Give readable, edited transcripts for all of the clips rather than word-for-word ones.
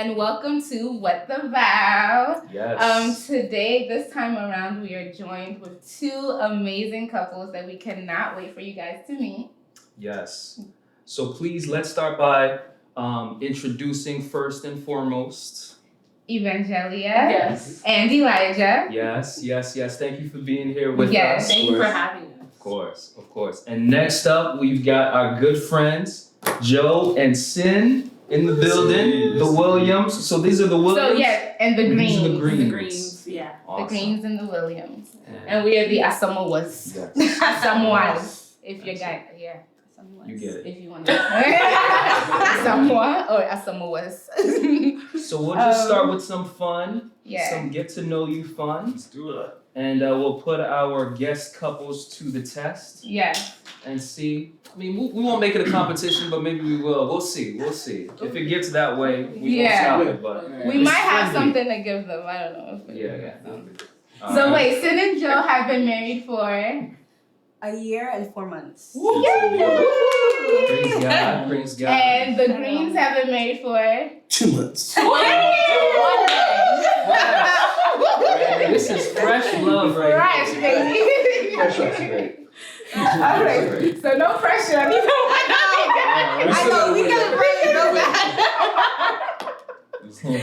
and welcome to What the Vow. Yes. Today, this time around, we are joined with two amazing couples that we cannot wait for you guys to meet. Yes. So please, let's start by introducing first and foremost. Evangelia. Yes. And Elijah. Yes. Thank you for being here with Yes. us. Thank you for having us. Of course. And next up, we've got our good friends, Joe and Sin in the building, the Williams. So these are the Williams? So, yes, and the Greens. These are the Greens. The Greens, yeah. Awesome. The Greens and the Williams. And we are the Asamoahs. Yes. Asamoahs. If you got, yeah. You get it. If you want to. Samoa or Asamoahs. So we'll just start with some fun. Yeah. Some get to know you fun. Let's do it. And we'll put our guest couples to the test. Yeah. And see. I mean, we won't make it a competition, but maybe we will. We'll see. If it gets that way, we won't stop it. But we might have something to give them. I don't know. Yeah. So wait, Sin and Joe have been married for a year and 4 months. Praise God. And the Greens have been married for 2 months. This is fresh love right fresh, here. baby. Fresh off the bat. Okay, so no pressure. I know we gotta bring it up. Oh my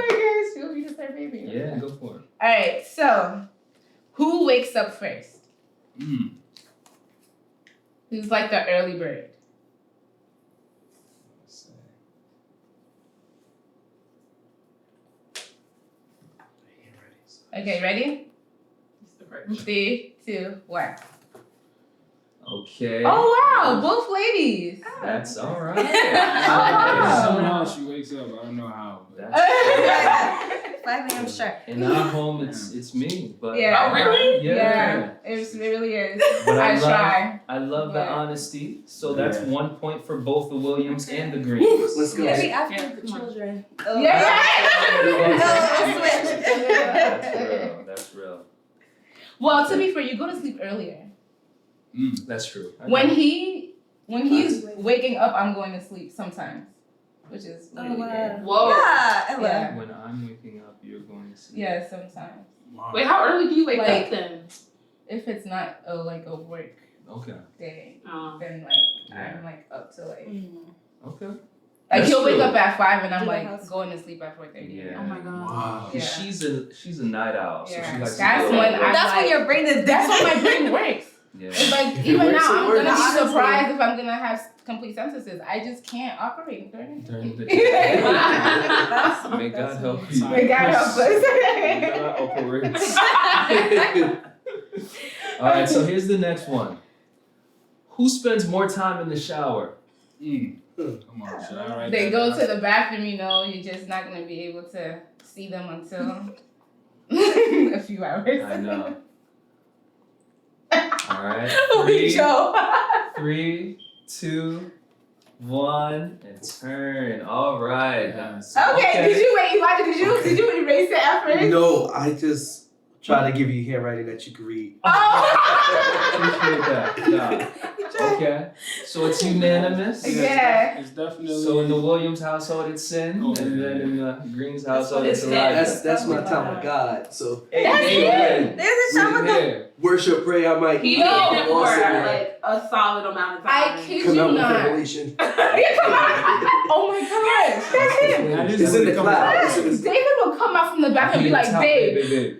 gosh, she'll be the third baby. Yeah, go for it. All right, so who wakes up first? Who's like the early bird? Okay, ready? 3, 2, 1. Okay. Oh wow, both ladies. That's all right. Somehow she wakes up. I don't know how. But 5 a.m. sharp. In our home, it's me. But Yeah. Oh, really? Yeah. It really is. But I try. I love the But- honesty. So that's Yeah. 1 point for both the Williams and the Greens. Let's go. Maybe after the children. Yeah. That's real. Well, to be fair, you go to sleep earlier. That's true. When he's waking up, I'm going to sleep sometimes, which is really weird. Whoa. Yeah, Ella. Yeah. When I'm waking up, you're going to sleep. Yeah, sometimes. Wow. Wait, how early do you wake Like- up then? If it's not a work Okay. day, Oh. then I'm up to Okay. like That's he'll wake true. up at 5 and I'm Do the like house. going to sleep at 4:30. Yeah. Oh my god. Wow. Yeah. She's a night owl, so Yeah. she likes That's to go when out. I'm That's when like- your brain is That's when my brain works. Yeah. It's like If it even works, now it I'm works. gonna be Honestly. surprised if I'm gonna have complete sentences. I just can't operate during the During the day. day. That's- May God that's help me. you. May God help May us. God operates. All right, so here's the next one. Who spends more time in the shower? Come on, should I write They that go down? to the bathroom, you're just not gonna be able to see them until a few hours. I know. All right. Joe. 3, 2, 1, and turn. All right. Yes. Okay, did you wait, Elijah? Did you erase it at first? No, I just try to give you handwriting that you can read. Oh. Appreciate that. Yeah. Okay. So it's unanimous. Yeah. It's definitely. So in the Williams household, it's Sin, Oh, and yeah. then in the Greens household, It's it's Sin. Elijah. That's my time with God. So Hey, That's hey, it. hey. There's a shot with them. Here. worship, pray, I might He No. did it for Awesome. like a solid amount of time. I kid come you out with not. revelation. Oh my gosh, that's him. It's in the cloud. David will come out from the back and be like, babe, babe.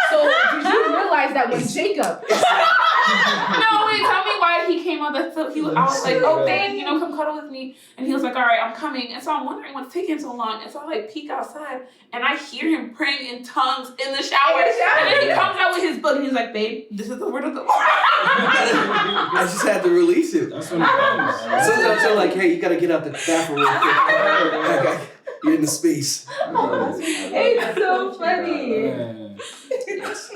So did you realize that when Jacob No, wait, tell me why he came out. I was like, oh, babe, come cuddle with me. And he was like, all right, I'm coming. And so I'm wondering what's taking so long. And so I peek outside and I hear him praying in tongues in the shower. And then he comes out with his book and he's like, babe, this is the word of the Lord. I just had to release it. That's when it comes. Sometimes they're like, hey, you gotta get out the bathroom real quick. You're in the space. it's so funny. Yeah.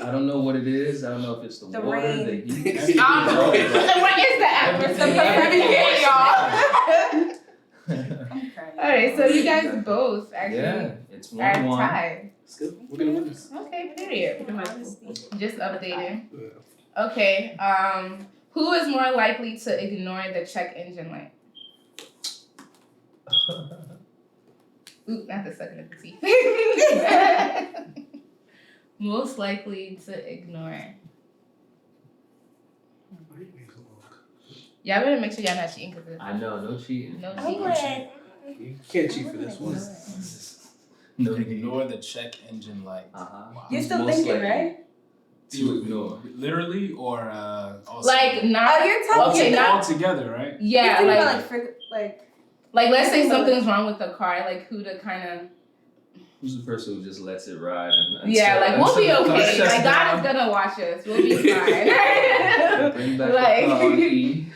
I don't know what it is. I don't know if it's the The water, rain. the heat. What is the atmosphere? Everything, y'all. All right, so you guys both actually Yeah, it's are 1-1. tied. It's good. We're gonna win this. Okay, period. Just updating. Yeah. Okay, who is more likely to ignore the check engine light? Ooh, not the sucking of the teeth. Most likely to ignore. Y'all better make sure y'all not cheating because I know, no cheating. no I cheating. would. You can't cheat for this one. No Ignore the check engine light. Uh-huh. You're still Most thinking, likely right? To ignore. Literally or also? Like not. Oh, you're talking. Okay, not. all together, right? Yeah, You're thinking like about, like let's say something's wrong with the car, like who to kind of. Who's the person who just lets it ride? Yeah, like we'll be until the car okay. shuts Like God is down? gonna watch us. We'll be fine. Bring back Like- the car, E.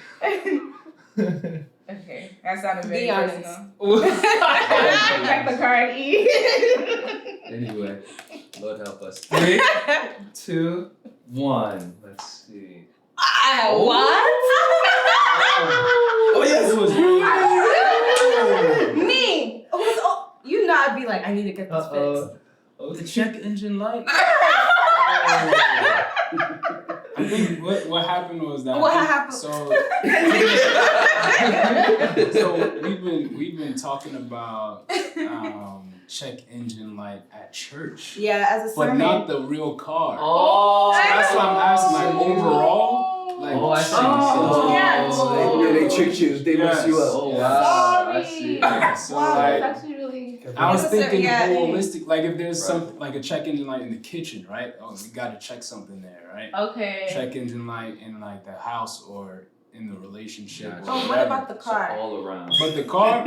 Okay, that sounded very Be honest. personal. Back the car and E. Anyway, Lord help us. 3, 2, 1. Let's see. What? Oh yes. It was Me. You know I'd be like, I need to get this fixed. the check engine light. I think what happened was that. What happened? So we've been talking about check engine light at church, Yeah, as a but sermon. not the real car. Oh, That's what I'm asking. Like overall, like Oh, I see. Oh, yeah. They tricked you. They messed you up. Oh, wow. I Sorry. see. Yeah, so Wow, like, that's actually really. I was Yes, sir, thinking yeah. holistic. Like if there's Right. something like a check engine light in the kitchen, right? Oh, we got to check something there, right? Okay. Check engine light in like the house or in the relationship. Gotcha. Or Oh, what whatever. about the So car? all around. But the car,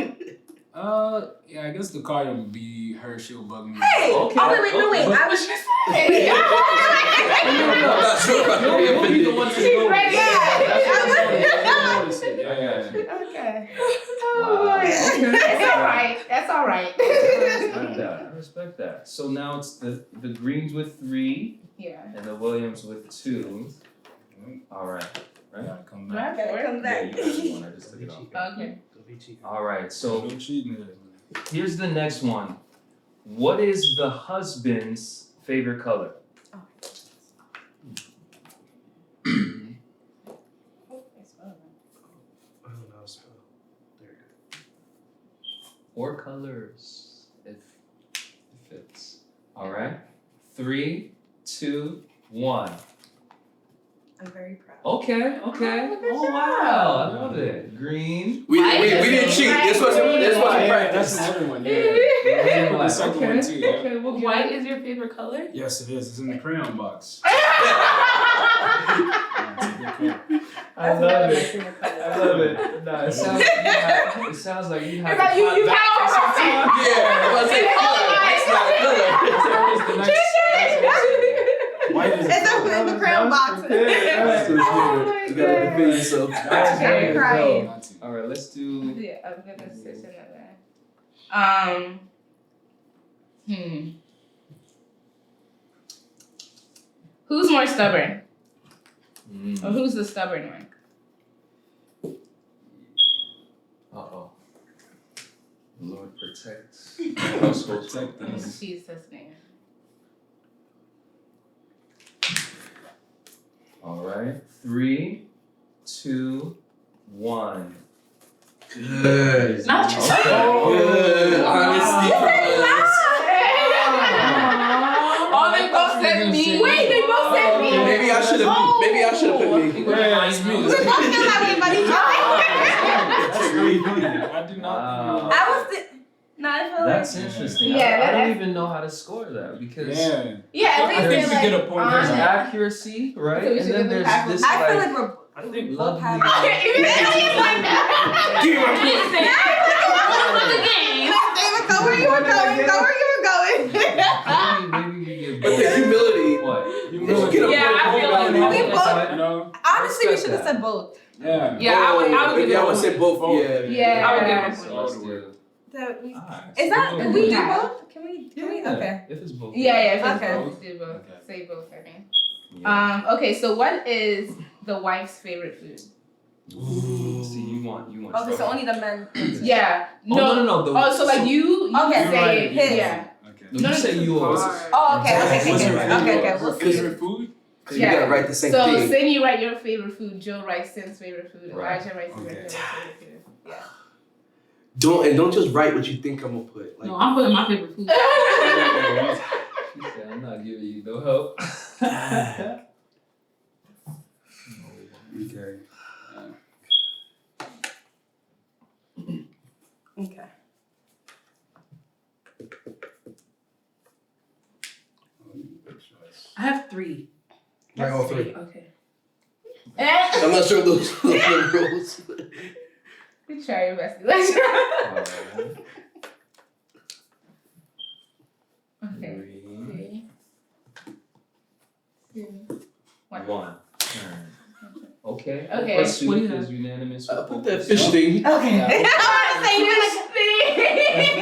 yeah, I guess the car would be her. She'll bug me. Hey! Okay. Oh, wait. Okay. I was Hey. I'm not sure if I can be You'll be the offended. one to She's know. right, yeah. Yeah. Okay. Wow. It's all right. That's all right. I respect that. So now it's the Greens with 3 Yeah. and the Williams with 2. All right. Gotta come back. Right. Gotta come Yeah, back. you guys won. I just took it off. Okay. All right. So No cheating. here's the next one. What is the husband's favorite color? Or colors, if it fits. All right. 3, 2, 1. I'm very proud. Okay. Oh, good Oh wow, I love it. Green. We didn't cheat. This wasn't That's practice. another one. Yeah. The second one too. Yeah. Okay, we'll get White it. is your favorite color? Yes, it is. It's in the crayon box. I love it. I love it. No, it sounds like you have. It's like you have Yeah, I was like, White is It's up in the crayon box. you gotta defend yourself. Okay. Crying. All right, let's do. Yeah, I'm gonna switch another. Who's more stubborn? Or who's the stubborn one? Uh-oh. Lord protect. Household Protect protect. us. Jesus' name. All right. 3, 2, 1. Good. Not Okay. Good. Honesty from us. Oh, they both said me. Wait, they both said me. Maybe I should have. Maybe I should have put me. Yeah, it's me. We both feel that way, buddy. That's really funny. I do not. Wow. I was the. No, I feel like. That's interesting. Yeah, I don't that's- even know how to score that because Yeah. Yeah, at I least think they're you like get a point there's for on that. it. accuracy, right? So we And should then give them there's half. this I feel like like we're. I think both lovely. have. Even though he's like that. Give me my point. Listen, the game. David, go where you were going. Go where you were going. maybe we get But the both. humility. What? Get a Yeah, point. I feel like we both- You know? Honestly, we should have said both. Yeah. Yeah, I would give Maybe it I a would say both. Both. Yeah. Yeah. I would give it a So point. let's do. That we- Alright, Is so that? we'll Can go we do Yeah. both? Can we? Okay. If it's both. Yeah, if it's Okay. both, do both. Okay. Say both, I mean. Yeah. Okay, so what is the wife's favorite food? See, you want. Okay, so trouble. only the men. Yeah. Oh, no. Oh, so like you Okay. say His. yeah. Okay. No, you say yours. Oh, okay. What's your Okay. favorite- We'll Is see. your food? Cause you gotta write the same So thing. Sin, you write your favorite food. Joe writes Sin's favorite food. Right. Elijah writes your Okay. favorite food. Yeah. Don't just write what you think I'm gonna put. Like, No, I'm putting my favorite food. She said, I'm not giving you no help. okay. Okay. I have 3. Write all 3. Okay. I'm not sure those are the rules. You try your best. Okay. Three, 2, 1. 1. Turn. Okay. Okay. Let's see What do you if have? there's unanimous. Put that fish thing. Okay. Yeah.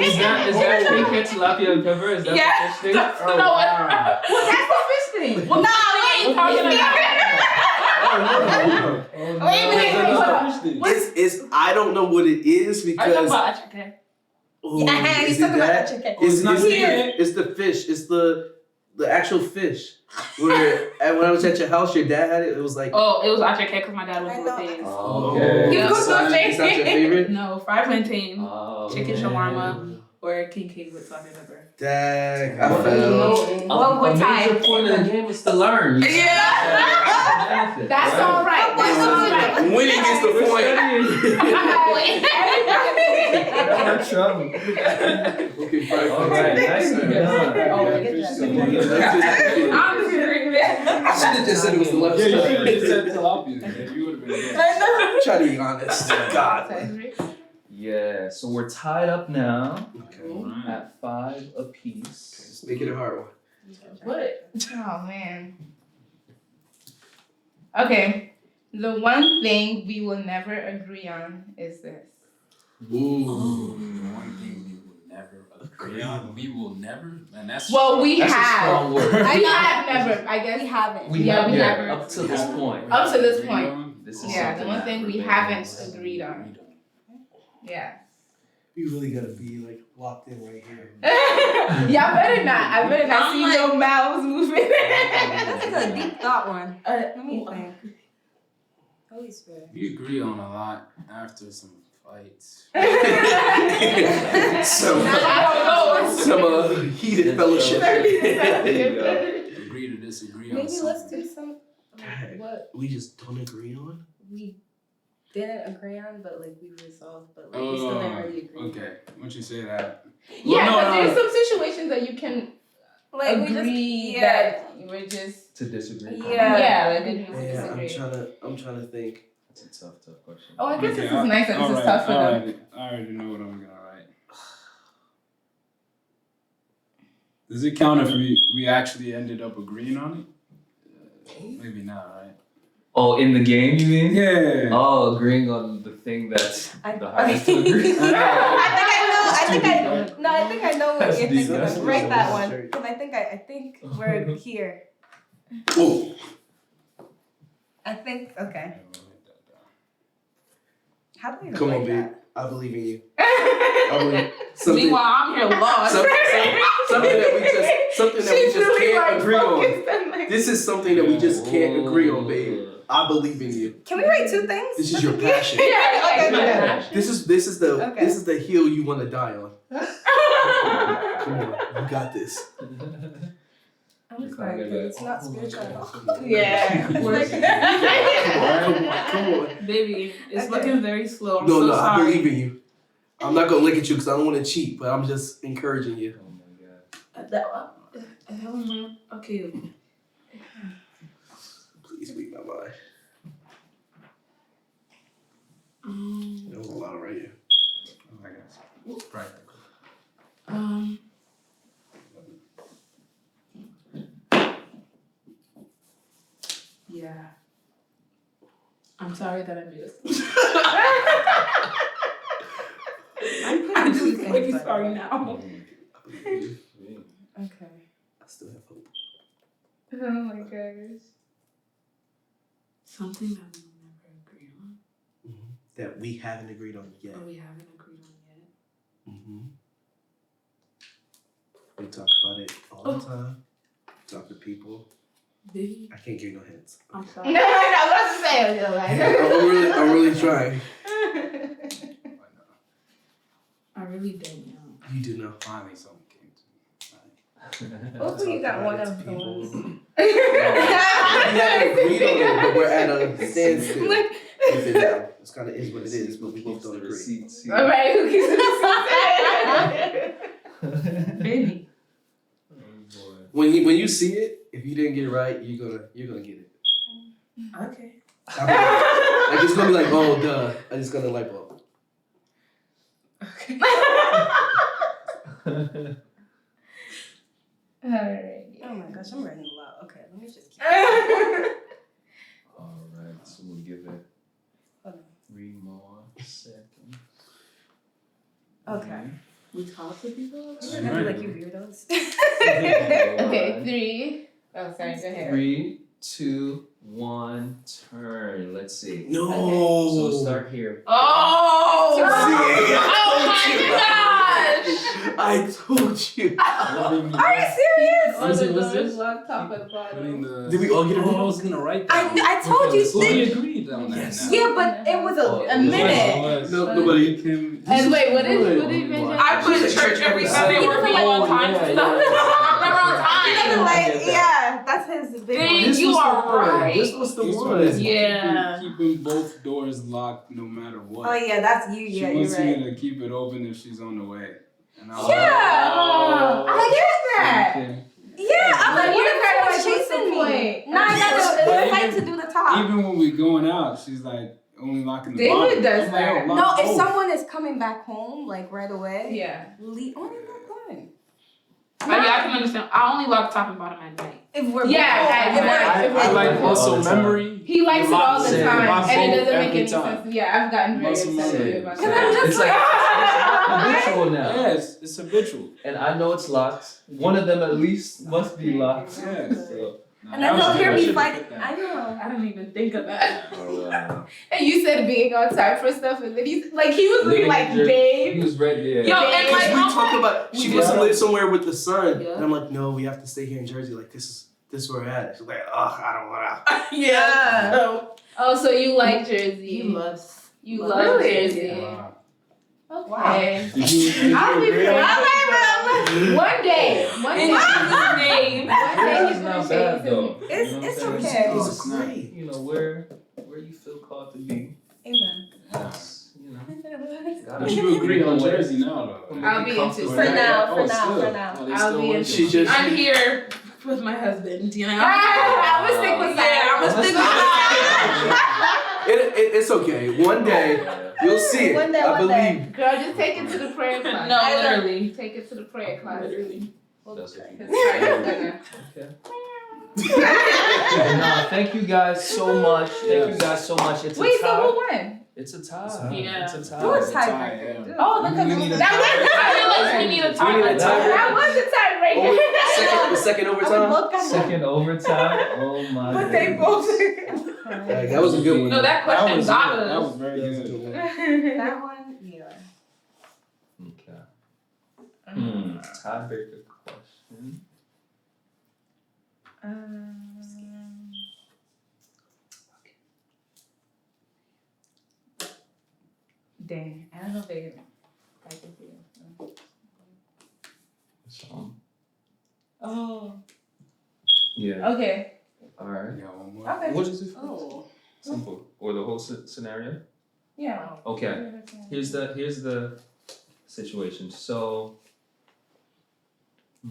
Is that cricket, tilapia, and pepper? Is that Yeah. the fish thing? No, Well, that's the fish thing. Well, no, we ain't talking about Wait a minute. It's I don't know what it is Are you talking because about chicken? ooh, Yeah, is he's it talking about that? the chicken. It's not it's, chicken? it's the fish. It's the actual fish. Where when I was at your house, your dad had it. It was like Oh, it was at your cake because my dad was I doing know. things. Okay. You it's cooked not, those it's not your favorite. No, fried plantain, Oh, chicken okay. shawarma, or king cake with salt and pepper. Dag, I Well, feel. Well, a we're major tied. point of the game is to learn. Yeah. That's all right. That's all right. Winning is the point. Trouble. Okay, fine. All right, nicely done. I'm hearing that. I should have just said it was the left Yeah, you side. should have just said tilapia. Then you would have been good. Try to be honest. God. Yeah, so we're tied up now Okay. at 5 apiece. Just make it a hard one. What? Oh man. Okay. The one thing we will never agree on is this. Ooh. One thing we will never agree on. We will never, and that's Well, we That's a have. strong word. We have never. I guess We haven't. We Yeah, have we yeah, haven't. up to this point. Up to this Agree point. on? This is Yeah, the something one that thing we remains. haven't agreed on. Yeah. You really gotta be like locked in right here. Y'all better not. I better not I'm see like- your mouths moving. That's a deep thought one. Let me think. Holy Spirit. We agree on a lot after some fights. Some heated fellowship. There you go. Agree to disagree on Maybe let's something. do some. What We just don't agree on. we didn't agree on, but like we resolved, but like we still didn't really agree. Okay, once you say that. Yeah, Well, but no, there's some situations that you can Like we agree just that you were just To disagree. Yeah. like agree to Yeah, disagree. I'm trying to think. That's a tough question. Oh, I guess Okay, this is nice that this is alright, tough for them. alright, I already know what I'm gonna write. Does it count if we actually ended up agreeing on it? Maybe not, right? Oh, in the game, you mean? Yeah. Oh, agreeing on the thing that's I- the hardest to agree. I think I know what That's you're deep, thinking that's of. Write deep. that one. Because I think we're here. Oh, I think okay. How do we even come on, write babe. that? I believe in you. I believe something. Meanwhile, I'm here lost. Something that we just can't agree on. This is something that we just can't agree on, babe. I believe in you. Can we write 2 things? This is your passion. Yeah, Okay, yeah. This is the hill you want to die on. Come on, you got this. I'm sorry, but it's not spiritual at all. Yeah. Come on. Baby, it's Okay. looking very slow. I'm No, so I sorry. believe in you. I'm not gonna look at you because I don't want to cheat, but I'm just encouraging you. Oh my god. That was my okay. Please read my mind. There was a lot right here. Oh my gosh. Practical. Yeah. I'm sorry that I missed. I'm just really sorry now. I believe in you. Okay. I still have hope. Oh my gosh. Something that we will never agree on. That we haven't agreed on yet. Or we haven't agreed on yet. We talk about it all the time. Talk to people. Baby, I can't give no hints. I'm No, sorry. no, let's say it. I'm really trying. really don't know. You do know. Finally, something came to me. Hopefully you got one of People. those. We haven't agreed on it, but we're at a standstill. Like, With it now. It's kind of is what it is, but we both don't agree. Receipts. All right, who keeps the Baby. Oh boy. When you see it, if you didn't get it right, you're gonna get it. okay. Like it's gonna be like, oh duh, I just got a light bulb. Okay. Alright. Oh my gosh, I'm writing a lot. Okay, let me just keep. All right, so we'll give it Hold on. 3 more seconds. Okay. We talk to people? You're gonna be like, you weirdos. Okay, 3. Oh, sorry, go ahead. 3, 2, 1, turn. Let's see. No. So start here. Oh! See, Oh my I told you. Are you serious? All the What's doors this? locked top and Putting bottom. the. Did we all get it Oh, I wrong? was gonna write that. I told you. So we agreed on that. Yes. Now. Yeah, but it was Oh, a it minute. No, nobody. And wait, what did you mention? I put She's a church church every every Sunday Sunday. working on time and stuff. Never on He time. doesn't like, yeah, that's his big Dang. one. This You was the are one. right. This was the He's one. trying to Yeah. keeping both doors locked no matter what. Oh yeah, that's you. She Yeah, you're wants right. me to keep it open if she's on the way. And I was Yeah, Oh. I get that. Okay. Yeah, I'm like, what if You're I was like, what's the chasing me? point? Nah, I got But to fight to do the top. even when we going out, she's like only locking the David bottom. does I'm like, that. oh, lock No, if both. someone is coming back home like right away, Yeah. only lock one. Oh, yeah, I can understand. I only lock top and bottom at night. If we're Yeah, both- at if we're- night. if I we're- like All muscle the time. memory. He likes it all the Same. time, Lock and it both doesn't make every any time. sense. Yeah, I've gotten very Muscle sensitive memory. about Cause I'm that. just It's like habitual now. Yes, it's habitual. And I know it's locked. One of them at least must be locked. Yes. So, Nah, And that then was he'll good. hear I me should've fight. put that. I know. I don't even think of that. oh, wow. And you said being on time for stuff, and then he's like, he was looking like, He babe. was ready. Yo, Yeah. and Because like, we talked about she wants to live somewhere with the sun, Yeah. and I'm like, no, we have to stay here in Jersey. Like this is where we're at. She's like, oh, I don't wanna. Yeah. Oh, so you like He Jersey? loves. You Love love it. Jersey. Wow. Okay. Did you I'll be agree on proud. that? One day. One day. in Jesus' name. One day Yours he's is gonna not change bad though. his- It's- You know what it's I'm saying? okay. It's It's not. great. You know where you feel called to be. Amen. Yes. You know. But you agree on Jersey now, though. I'll be into For now, Oh, for now, still. for now. Oh, they I'll still be want into- you. She just. I'm here with my husband, you know? I'm gonna stick with that. Yeah, I'm gonna stick with that. It's okay. One day you'll see it. One day, I one day. believe. Girl, just take it to the prayer class. No, literally. Take it to the prayer class. Literally. That's what you His heart is gonna- Nah, thank you guys so much. Thank you guys so much. It's Wait, a so tie. who won? It's a tie. Yeah. It's a tie. Do a It's a tie, tiebreaker. yeah. Oh, look at We need a that. I feel like we need a We need a tiebreaker. That was a tiebreaker. The second I would overtime. look at Second overtime. Oh my. But they goodness. both. Yeah, that was a good one. No, that question was got good. That us. was very That was a good. good one. that one, yeah. Okay. Tiebreaker question. Dang, I don't know if they can see it. Song. Oh. Yeah. Okay. All right. Yeah, one more. Okay. What is it? Oh. Simple. Or the whole scenario. Yeah. Okay. Here's the situation. So. We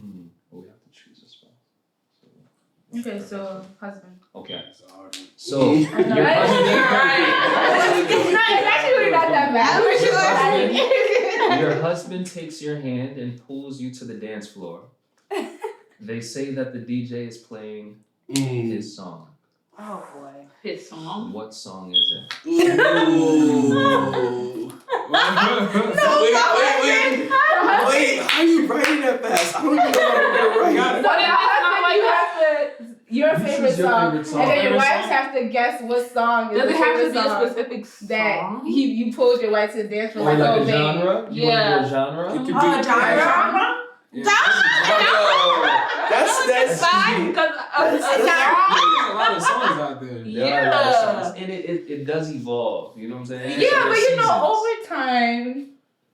have to choose a spouse. Okay, so husband. Okay. It's a hard one. So your husband. It's actually really not that bad. Your husband takes your hand and pulls you to the dance floor. They say that the DJ is playing his song. Oh boy. His song. What song is it? Ooh. Wait, how are you writing that fast? I don't even know how to write. So your husband, you have to your Choose favorite your song, favorite song. and then your Favorite wives song? have to guess what song is Does the it have to favorite be a song specific that song? you pulled your wife to the dance floor Or like, like oh a babe. genre? You Yeah. want to do a genre? It could be. Oh, genre? Yeah, That's It's fine because That's- a song. There's a lot of songs out there. There are a lot of Yeah. songs. And it does evolve. You know what I'm saying? Yeah, There are but you know, seasons. over time,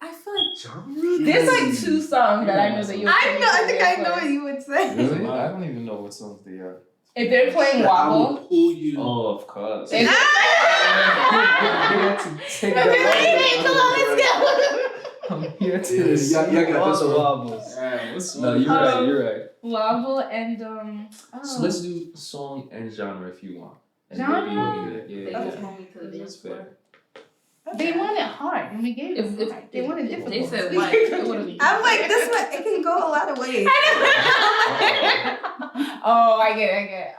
I feel like Genre? There's like 2 songs that I know that you'll I know. I think I know for. what you would say. Really? I don't even know what songs they are. If they're playing I will Wobble, pull you. Oh, of course. if I'm here to Yeah, y'all got this all the one. wobbles. What's No, you're right. You're right. Wobble and So let's do song and genre if you want. And Genre? maybe we'll do that. They Yeah. just want me to the That's dance floor. fair. they want it hard, and we gave them If hard. They wanted difficult. they said what? It would've been I'm like, this one, it can go a lot of ways. Oh, I get it.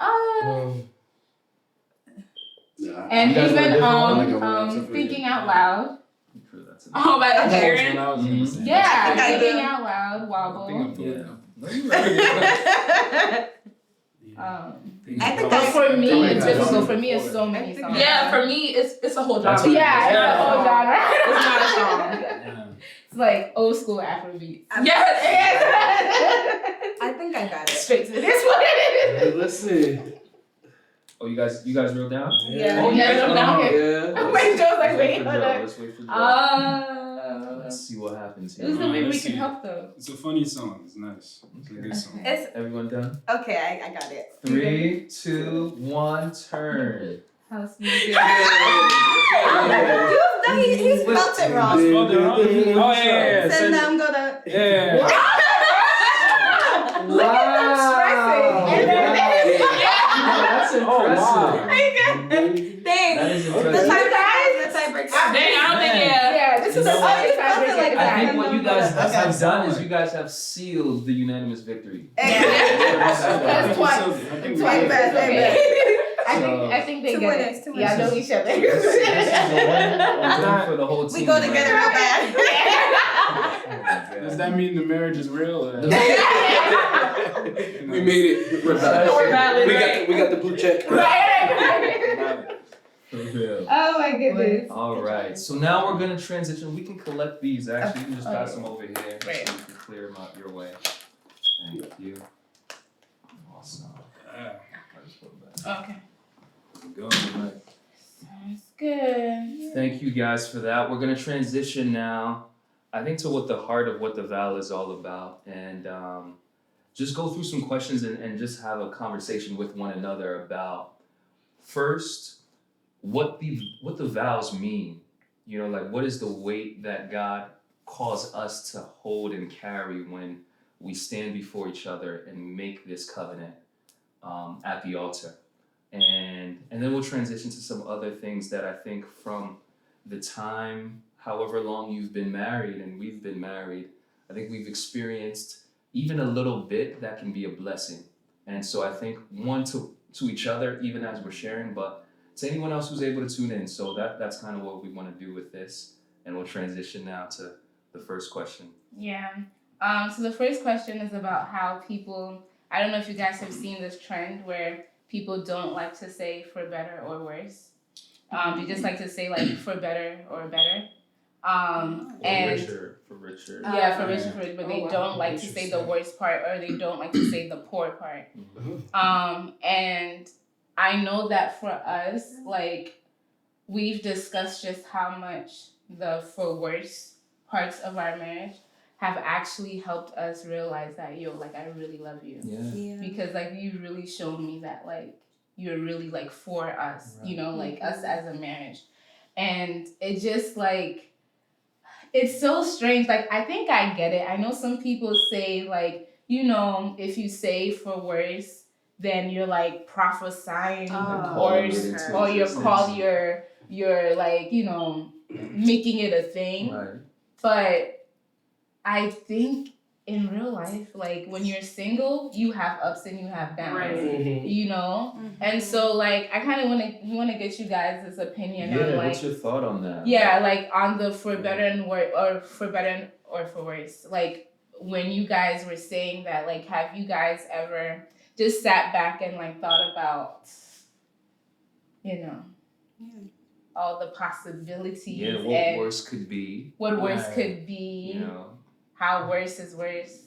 Nah. And You guys want a even different one? Like a thinking out loud. I'm sure that's enough. Oh, by That's Aaron. what I was gonna say. Yeah, I think I thinking do. out loud, I think Wobble. I'm Yeah. doing No, you're right. I think But for me, I it's think difficult. I- For me, it's so many songs. Yeah, for me, it's a whole That's genre. what- Yeah, it's a whole genre. It's not a song. Yeah. It's like old school Afrobeat. Yes. I think I got it. Straight to this one. Hey, listen. Oh, you guys wrote down? Yeah. Oh, Yeah, I'm down here. Yeah. Wait, Joe's like, Let's wait, for hold Joe. on. Let's wait for Joe. Let's Let's see what happens Who's here. the way we Let's can see. help though? It's a funny song. It's nice. It's a good song. It's Everyone done? okay. I got it. 3, 2, 1, turn. House music. He spelled it wrong. Oh, yeah. Said now I'm gonna. Yeah. Look at them stressing. And then- That's impressive. Thanks. That is The impressive. tiebreaker. Dang, I don't think, yeah. Yeah, this is a You know funny what? tiebreaker. Like I that. think what you guys Okay. have done is you guys have sealed the unanimous victory. That's twice. Twice best, I think they Two get winners, it. two Yeah, I know winners. each other. This is a win for the whole team. We go together real bad. Does that mean the marriage is real? We made it. We're valid. We're valid, right? We got the blue check. For real. Oh my goodness. All right, so now we're gonna transition. We can collect these. Actually, you can just pass Okay. them over here so Right. you can clear them out your way. Thank you. Awesome. Yeah. I just put them back. Okay. Go, like, Sounds good. Thank you guys for that. We're gonna transition now, I think, to what the heart of what the vow is all about, and just go through some questions and just have a conversation with one another about first what the vows mean. You know, like what is the weight that God calls us to hold and carry when we stand before each other and make this covenant at the altar. And then we'll transition to some other things that I think from the time, however long you've been married and we've been married, I think we've experienced even a little bit that can be a blessing. And so I think one to each other, even as we're sharing, but to anyone else who's able to tune in. So that's kind of what we want to do with this. And we'll transition now to the first question. Yeah. So the first question is about how people, I don't know if you guys have seen this trend where people don't like to say for better or worse. They just like to say like for better or better. And For richer. yeah, for richer, for rich, but they Oh, wow. don't like to say the worst part or they don't like to say the poor part. And I know that for us, like we've discussed just how much the for worse parts of our marriage have actually helped us realize that like I really love you. Yeah. Because like you really showed me that like you're really like for us, Right. you know, like us as a marriage. And it just like it's so strange. Like I think I get it. I know some people say like, you know, if you say for worse, then you're like prophesying worse, or you're called you're like, you know, making it a thing. Right. But I think in real life, like when you're single, you have ups and you have downs. Right. You know? And so like I kinda wanna get you guys' opinion Yeah, on like what's your thought on that? yeah, like on the for better and worse or for better or for worse. Like when you guys were saying that, like have you guys ever just sat back and like thought about, you know, all the possibilities Yeah, what and worse could be. what worse Right. could be, You know. how worse is worse.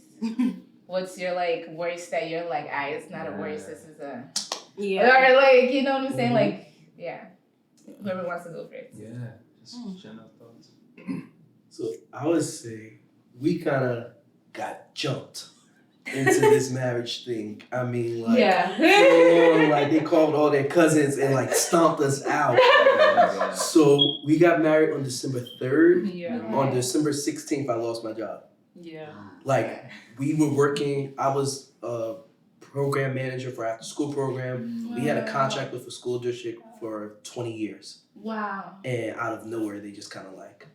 What's your like worst that you're like, it's not a worse, this is a or like, you know what I'm saying? Like, yeah. Whoever wants to go first. Yeah. Just general thoughts. So I would say we kind of got jumped into this marriage thing. I mean, like, like they called all their cousins and like stomped us out. So we got married on December 3rd. Yeah. On December 16th, I lost my job. Yeah. Like we were working. I was a program manager for after school program. We had a contract with a school district for 20 years. Wow. And out of nowhere, they just kind of like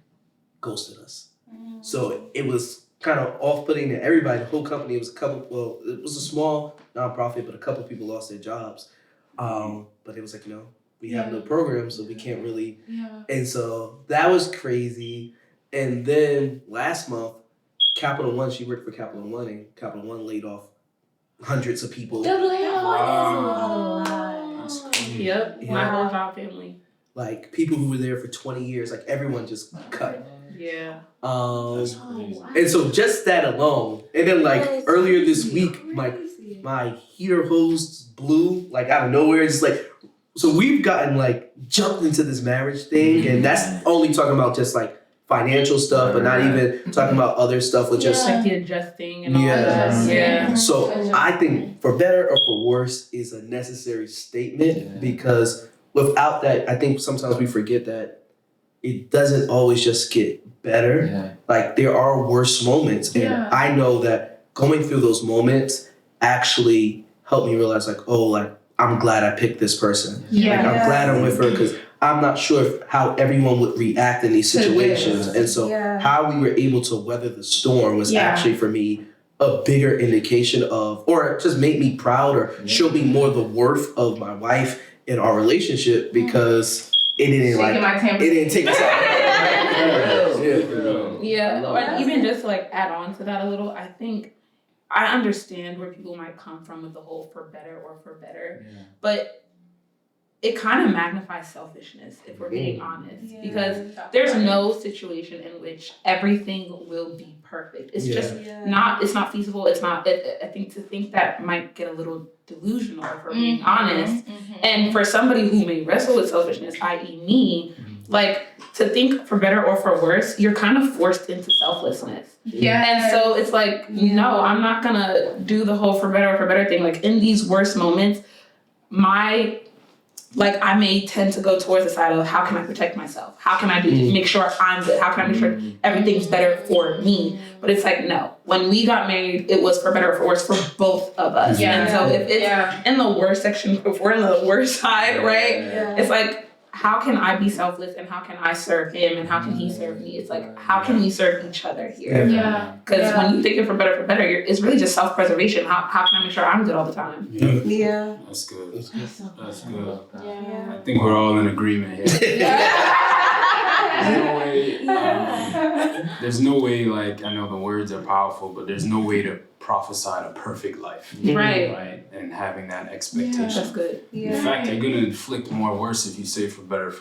ghosted us. So it was kind of off-putting to everybody. The whole company, it was it was a small nonprofit, but a couple people lost their jobs. But it was like, we have no program, so we can't really. Yeah. And so that was crazy. And then last month, Capital One, she worked for Capital One, and Capital One laid off hundreds of people. Yep. Yeah. My whole job family. Like people who were there for 20 years, like everyone just cut. Yeah. And so just that alone, and then like earlier this week, my heater hose blew like out of nowhere. It's like, so we've gotten like jumped into this marriage thing, and that's only talking about just like financial stuff, but not even talking about other stuff with just Like the adjusting and all that. Yeah. So I think for better or for worse is a necessary statement because without that, I think sometimes we forget that it doesn't always just get better. Yeah. Like there are worse moments, and I know that going through those moments actually helped me realize like, oh, like I'm glad I picked this person. Yeah. Like I'm glad I'm with her because I'm not sure how everyone would react in these situations. And so how we were able to weather the storm was actually for me a bigger indication of, or just made me proud or showed me more the worth of my wife in our relationship because it didn't take us out. Yeah, or even just like add on to that a little, I think I understand where people might come from with the whole for better or for better, but it kind of magnifies selfishness if we're being honest, because there's no situation in which everything will be perfect. It's just it's not feasible. It's not, I think to think that might get a little delusional if we're being honest. And for somebody who may wrestle with selfishness, i.e. me, like to think for better or for worse, you're kind of forced into selflessness. And so it's like, no, I'm not gonna do the whole for better or for better thing. Like in these worst moments, I may tend to go towards the side of how can I protect myself? How can I make sure I'm good? How can I make sure everything's better for me? But it's like, no, when we got married, it was for better or for worse for both of us. And so if it's in the worst section, if we're in the worst side, right? It's like, how can I be selfless and how can I serve him and how can he serve me? It's like, how can we serve each other here? Because when you think of for better, it's really just self-preservation. How can I make sure I'm good all the time? That's good. That's good. I think we're all in agreement here. There's no way, like, I know the words are powerful, but there's no way to prophesy a perfect life. Right? And having that expectation. That's good. In fact, you're going to inflict more worse if you say for better.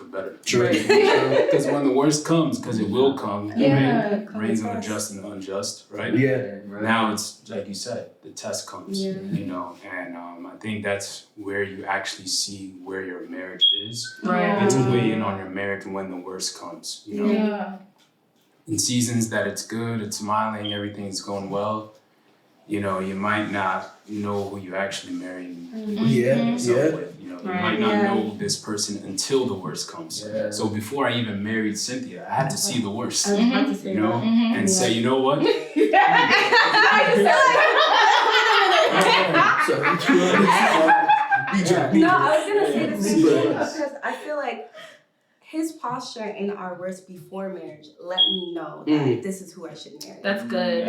True. Because when the worst comes, because it will come, rains on the just and the unjust, right? Now it's, like you said, the test comes, and I think that's where you actually see where your marriage is. It's weigh in on your marriage when the worst comes, In seasons that it's good, it's smiling, everything's going well, you might not know who you actually marrying yourself with. You might not know this person until the worst comes. So before I even married Cynthia, I had to see the worst, and say, you know what? No, I was gonna say this because I feel like his posture in our worst before marriage let me know that this is who I should marry. That's good.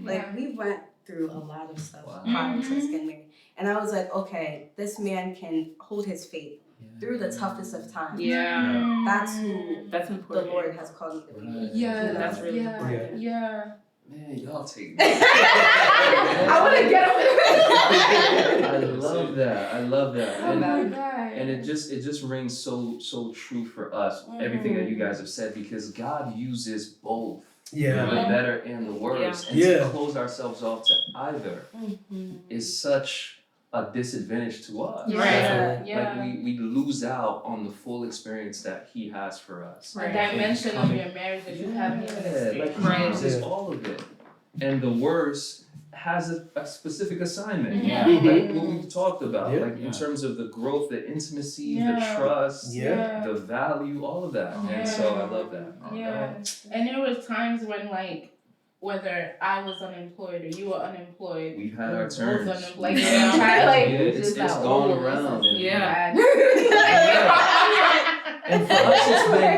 Like we went through a lot of stuff prior to us getting married, and I was like, okay, this man can hold his faith through the toughest of times. That's who That's important. the Lord has called me to be. That's really important. Man, y'all take I want to get him. I love that. And it just rings so true for us, everything that you guys have said, because God uses both. The better and the worse. And to close ourselves off to either is such a disadvantage to us. Yeah. Like we lose out on the full experience that he has for us. A dimension of your marriage that you haven't even experienced. Like he uses all of it. And the worst has a specific assignment. Like what we've talked about. Like in terms of the growth, the intimacy, the trust, the value, all of that. And so I love that. And there was times when like whether I was unemployed or you were unemployed, we had our turns. Like, it's gone around. And for us,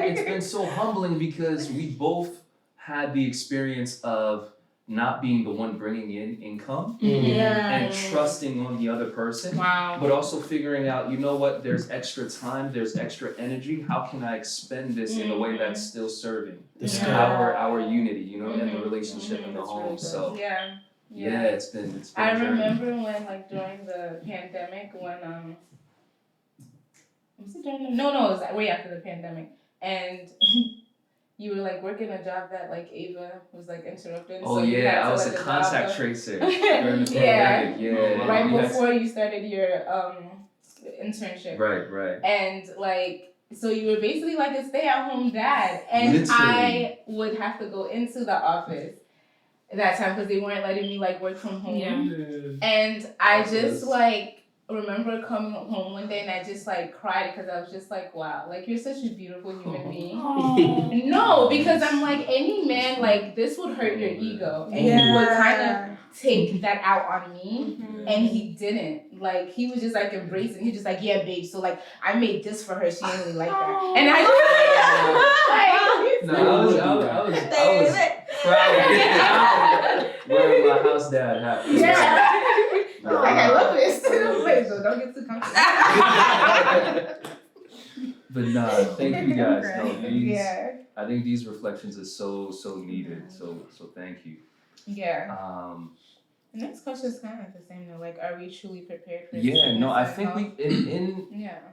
it's been so humbling because we both had the experience of not being the one bringing in income and trusting on the other person, but also figuring out, you know what, there's extra time, there's extra energy, how can I expend this in a way that's still serving our unity, you know, and the relationship in the home. Really so it's been I remember when like during the pandemic when was it during it was way after the pandemic, and you were like working a job that like Ava was like interrupting. Oh so yeah, I was a contact tracer during the pandemic. Right before you started your internship. Right. And like so you were basically like a stay-at-home dad, and Literally. I would have to go into the office that time because they weren't letting me like work from home. And I just like remember coming home one day and I just like cried because I was just like, wow, like you're such a beautiful human being. No, because I'm like, any man like this would hurt your ego, and he would kind of take that out on me, and he didn't. Like he was just like embracing. He just like, yeah, babe. So like I made this for her. She didn't really like that, and I was proud wearing my house dad hat. Like I love this. Wait, so don't get too comfortable. But thank you guys. No, I think these reflections are so needed. So thank you. The next question is kind of the same though. Like, are we truly prepared for this? I think we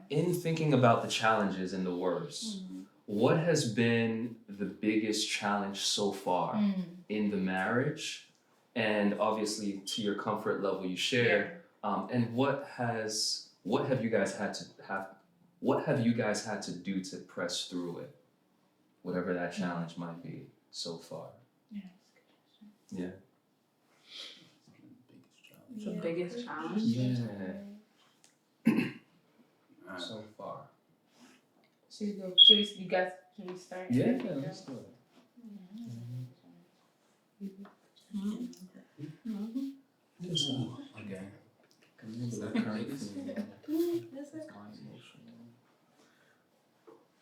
in thinking about the challenges and the worst, what has been the biggest challenge so far in the marriage? And obviously to your comfort level you share, and what have you guys had to do to press through it, whatever that challenge might be so far? Yeah. The biggest challenge. So far. Should we start? Yeah, let's do it. Okay.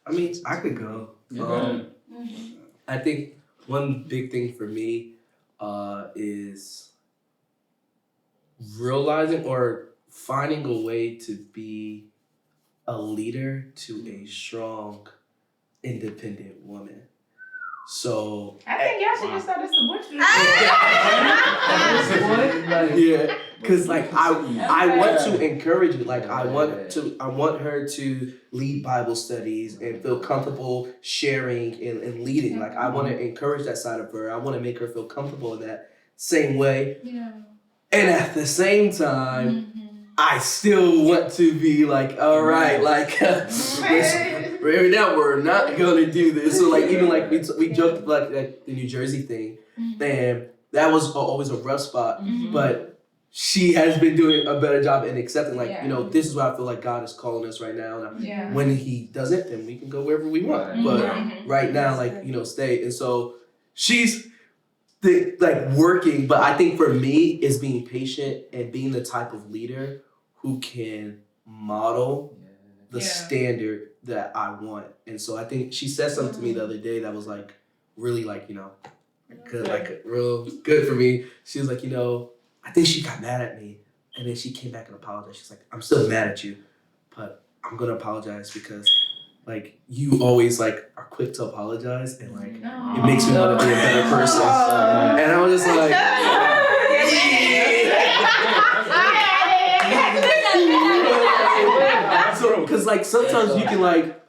I mean, I could go. I think one big thing for me is realizing or finding a way to be a leader to a strong, independent woman. So I think y'all should just start a support yeah, because like I want to encourage it. Like I want her to lead Bible studies and feel comfortable sharing and leading. Like I want to encourage that side of her. I want to make her feel comfortable in that same way. And at the same time, I still want to be like, all right, like right now we're not gonna do this. So like even like we joked like the New Jersey thing, and that was always a rough spot. But she has been doing a better job in accepting like this is what I feel like God is calling us right now. And when He doesn't, then we can go wherever we want. But right now, like stay. And so she's working. But I think for me is being patient and being the type of leader who can model the standard that I want. And so I think she said something to me the other day that was like really like, good, like real good for me. She was like, I think she got mad at me. And then she came back and apologized. She's like, I'm still mad at you, but I'm gonna apologize because like you always like are quick to apologize and like it makes me want to be a better person. And I was just like because like sometimes you can like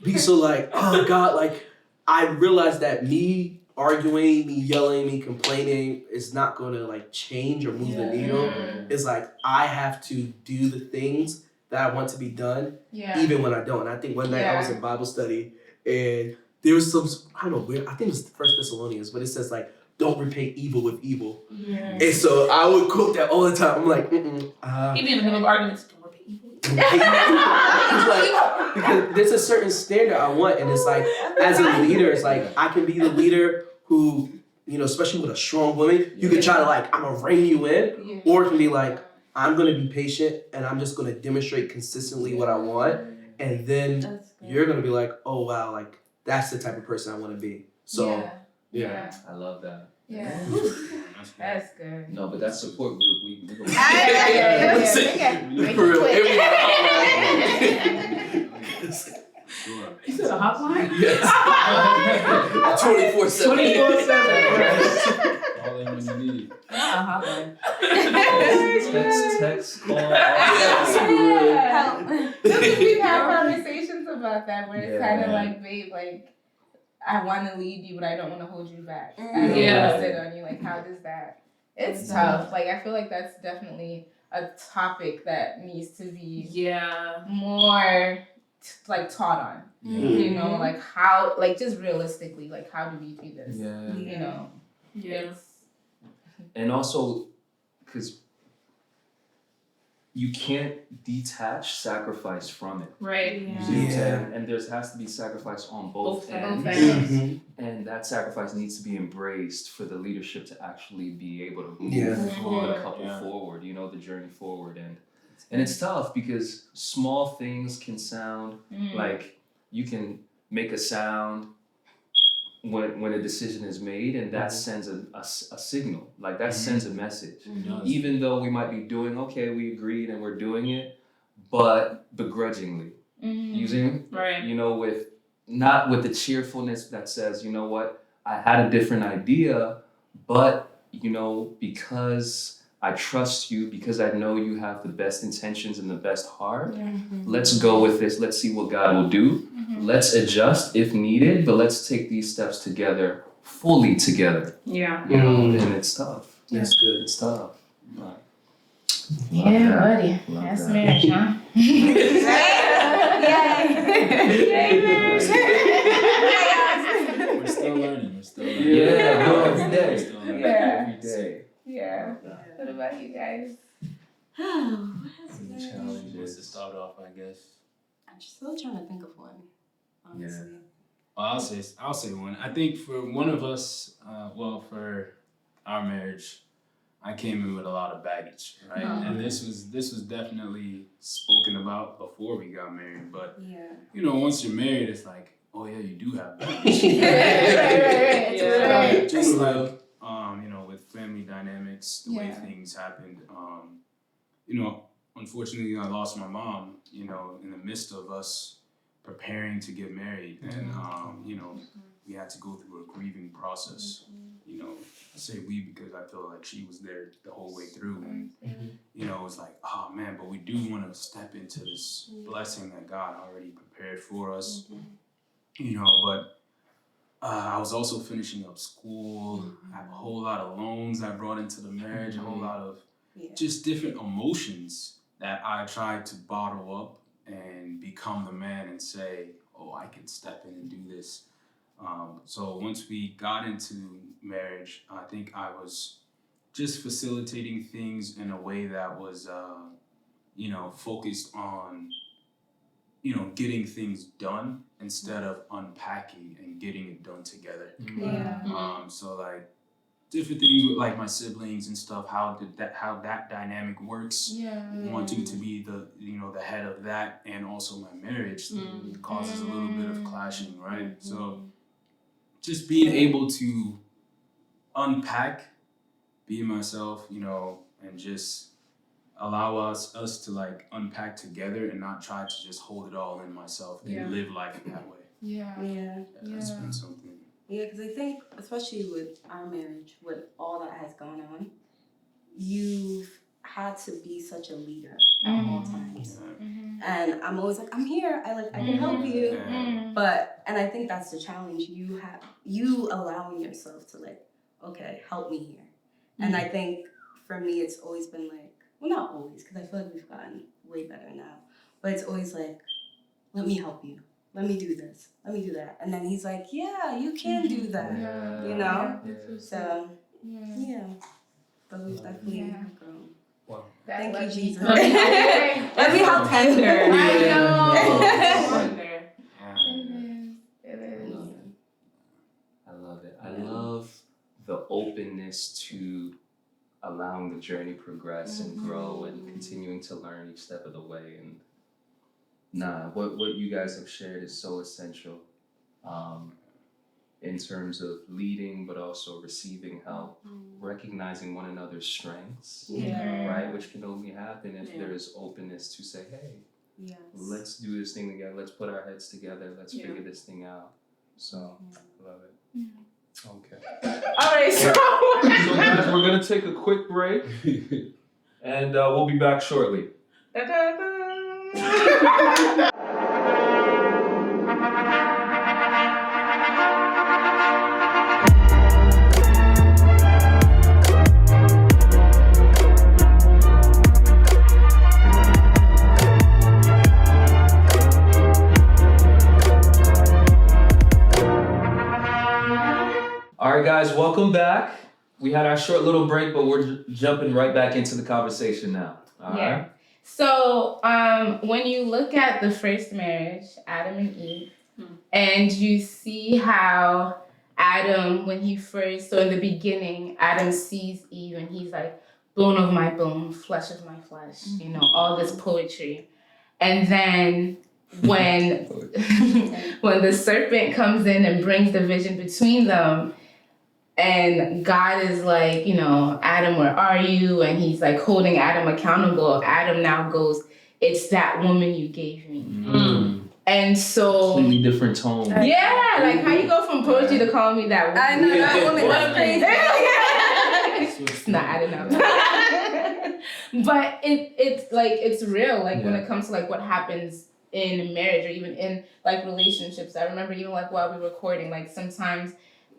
be so like, oh God, like I realized that me arguing, me yelling, me complaining is not going to like change or move the needle. It's like I have to do the things that I want to be done, even when I don't. And I think one night I was in Bible study and there was some, I don't know, weird, I think it was First Thessalonians, but it says like, don't repay evil with evil. And so I would quote that all the time. I'm like, He be in the middle of arguments. Don't repay evil. It's like, because there's a certain standard I want, and it's like, as a leader, it's like I can be the leader who, you know, especially with a strong woman, you can try to like, I'm gonna rein you in, or it can be like, I'm gonna be patient and I'm just gonna demonstrate consistently what I want, and then you're gonna be like, oh wow, like that's the type of person I want to be. So yeah. I love that. Yeah. That's good. No, but that support group, we go. For real, You said a hotline? Yes. 24/7. 24/7. All in when you need. Text, call. We've had conversations about that where it's kind of like, babe, like, I want to lead you, but I don't want to hold you back. I don't want to sit on you. Like, how does that? It's tough. Like, I feel like that's definitely a topic that needs to be more like taught on. You know, like how, like just realistically, like how do we do this? You know. And also, because you can't detach sacrifice from it. Right. And there has to be sacrifice on both ends. And that sacrifice needs to be embraced for the leadership to actually be able to move the couple forward, you know, the journey forward. And it's tough because small things can sound like you can make a sound when a decision is made, and that sends a signal, like that sends a message. Even though we might be doing, okay, we agreed and we're doing it, but begrudgingly. Using, you know, not with the cheerfulness that says, you know what, I had a different idea, but, you know, because I trust you, because I know you have the best intentions and the best heart, let's go with this, let's see what God will do. Let's adjust if needed, but let's take these steps together, fully together. You know, and it's tough. That's good. It's tough. Buddy. That's marriage, huh? We're still learning. Every day. Every day. What about you guys? Challenges to start off, I guess. I'm still trying to think of one. Honestly. Well, I'll say one. I think for one of us, for our marriage, I came in with a lot of baggage, right? And this was definitely spoken about before we got married. But you know, once you're married, it's like, oh yeah, you do have baggage. Right. Just like you know, with family dynamics, the way things happened. You know, unfortunately, I lost my mom. You know, in the midst of us preparing to get married, and you know, we had to go through a grieving process. You know, I say we because I feel like she was there the whole way through, and you know, it was like, oh man, but we do want to step into this blessing that God already prepared for us. You know, but I was also finishing up school. I have a whole lot of loans I brought into the marriage, a whole lot of just different emotions that I tried to bottle up and become the man and say, oh, I can step in and do this. So once we got into marriage, I think I was just facilitating things in a way that was, you know, focused on, you know, getting things done instead of unpacking and getting it done together. So like different things with like my siblings and stuff, how that dynamic works. Wanting to be the, you know, the head of that, and also my marriage causes a little bit of clashing, right? So just being able to unpack, be myself, you know, and just allow us to like unpack together and not try to just hold it all in myself and live life that way. That's been something. Yeah, because I think, especially with our marriage, with all that has gone on, you've had to be such a leader at all times. And I'm always like, I'm here. I can help you. But and I think that's the challenge. You allowing yourself to like, okay, help me here. And I think for me, it's always been like, well, not always, because I feel like we've gotten way better now. But it's always like, let me help you. Let me do this. Let me do that. And then he's like, yeah, you can do that. You know? So, yeah. But we've definitely grown. Wow. Thank you, Jesus. Let me help you. I know. It is. I love it. I love the openness to allowing the journey progress and grow and continuing to learn each step of the way. And what you guys have shared is so essential in terms of leading, but also receiving help, recognizing one another's strengths, right? Which can only happen if there is openness to say, hey, let's do this thing together. Let's put our heads together. Let's figure this thing out. So, love it. Okay. All right, so guys, we're going to take a quick break and we'll be back shortly. All right, guys, welcome back. We had our short little break, but we're jumping right back into the conversation now. All right. So, when you look at the first marriage, Adam and Eve, and you see how Adam, when he first, so in the beginning, Adam sees Eve and he's like, bone of my bone, flesh of my flesh, you know, all this poetry. And then when the serpent comes in and brings the vision between them, and God is like, you know, Adam, where are you? And he's like holding Adam accountable. Adam now goes, it's that woman you gave me. And so completely different tone. Yeah, like how you go from poetry to calling me that woman. I know that woman. That's crazy. It's not adding up. But it's like it's real. Like when it comes to like what happens in marriage or even in like relationships. I remember even like while we were recording, like sometimes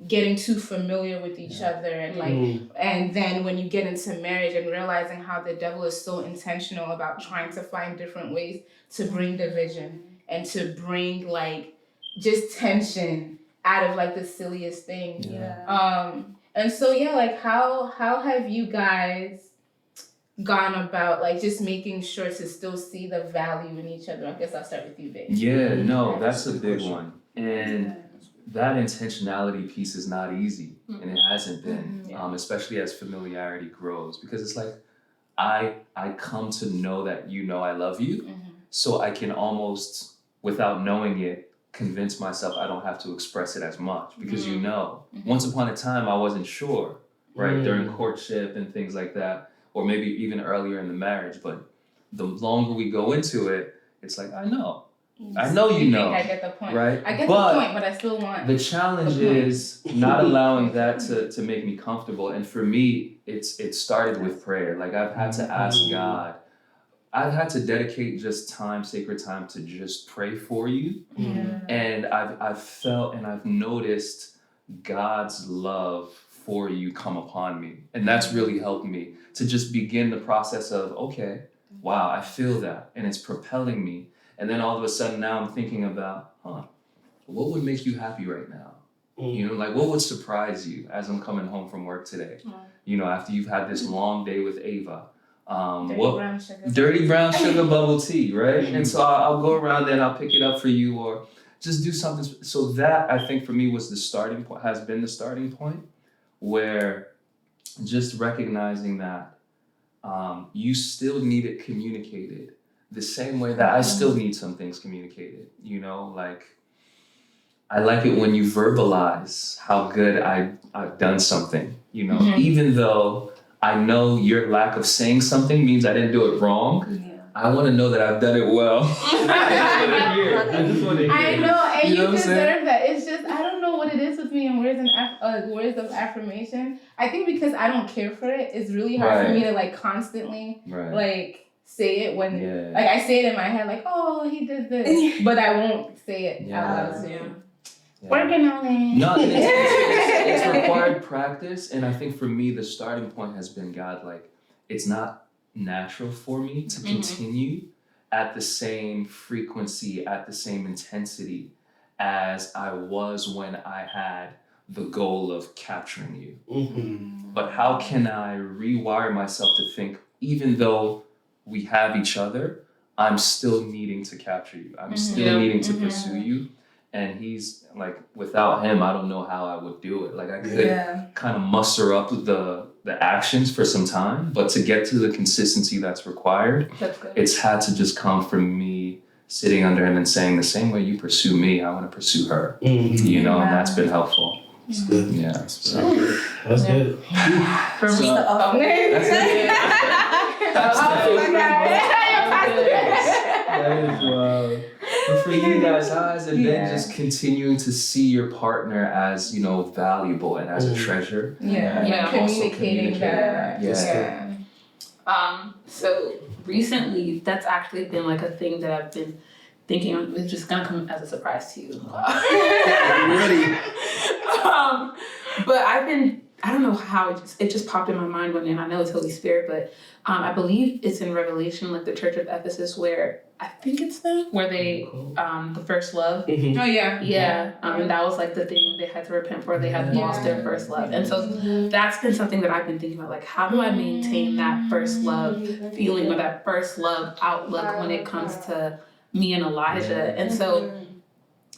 getting too familiar with each other and like and then when you get into marriage and realizing how the devil is so intentional about trying to find different ways to bring division and to bring like just tension out of like the silliest thing. And so like how have you guys gone about like just making sure to still see the value in each other? I guess I'll start with you, babe. Yeah, no, that's a big one. And that intentionality piece is not easy, and it hasn't been, especially as familiarity grows, because it's like I come to know that you know I love you, so I can almost, without knowing it, convince myself I don't have to express it as much, because you know, once upon a time I wasn't sure, right, during courtship and things like that, or maybe even earlier in the marriage, but the longer we go into it, it's like, I know you know. I get the point. Right? I get the point, but I still want the challenge is not allowing that to make me comfortable. And for me, it started with prayer. Like I've had to ask God. I've had to dedicate just time, sacred time, to just pray for you. And I've felt and I've noticed God's love for you come upon me. And that's really helped me to just begin the process of, okay, wow, I feel that. And it's propelling me. And then all of a sudden now I'm thinking about, what would make you happy right now? You know, like what would surprise you as I'm coming home from work today? You know, after you've had this long day with Ava. Dirty brown sugar bubble tea, right? And so I'll go around there and I'll pick it up for you or just do something. So that I think for me was the starting point, has been the starting point, where just recognizing that you still need it communicated the same way that I still need some things communicated, you know, like I like it when you verbalize how good I've done something, you know, even though I know your lack of saying something means I didn't do it wrong. I want to know that I've done it well. I just want to hear. I know, and you know what I'm saying? deserve that. It's just I don't know what it is with me and words of affirmation. I think because I don't care for it, it's really hard for me to like constantly like say it when like I say it in my head like, oh, he did this, but I won't say it out loud. Yeah. Working on it. No, it's required practice, and I think for me the starting point has been God. Like, it's not natural for me to continue at the same frequency, at the same intensity as I was when I had the goal of capturing you. Mm-hmm. But how can I rewire myself to think, even though we have each other, I'm still needing to capture you. I'm still needing to pursue you. And he's like, without him, I don't know how I would do it. Like I could kind of muster up the actions for some time, but to get to the consistency that's required, it's had to just come from me sitting under him and saying, the same way you pursue me, I want to pursue her. Mm-hmm. You know, and that's been helpful. That's good. Yeah. That's good. That's good. For me, that is wild. But for you guys, how has it been just continuing to see your partner as, you know, valuable and as a treasure? Yeah. Communicating that. So recently, that's actually been like a thing that I've been thinking on. It's just gonna come as a surprise to you. Ready. But I don't know how it just popped in my mind one day, and I know it's Holy Spirit, but I believe it's in Revelation, like the Church of Ephesus, where I think it's them, where they, the first love. Mm-hmm. Oh, yeah. Yeah. And that was like the thing they had to repent for. They had lost their first love. And so that's been something that I've been thinking about, like, how do I maintain that first love feeling or that first love outlook when it comes to me and Elijah? And so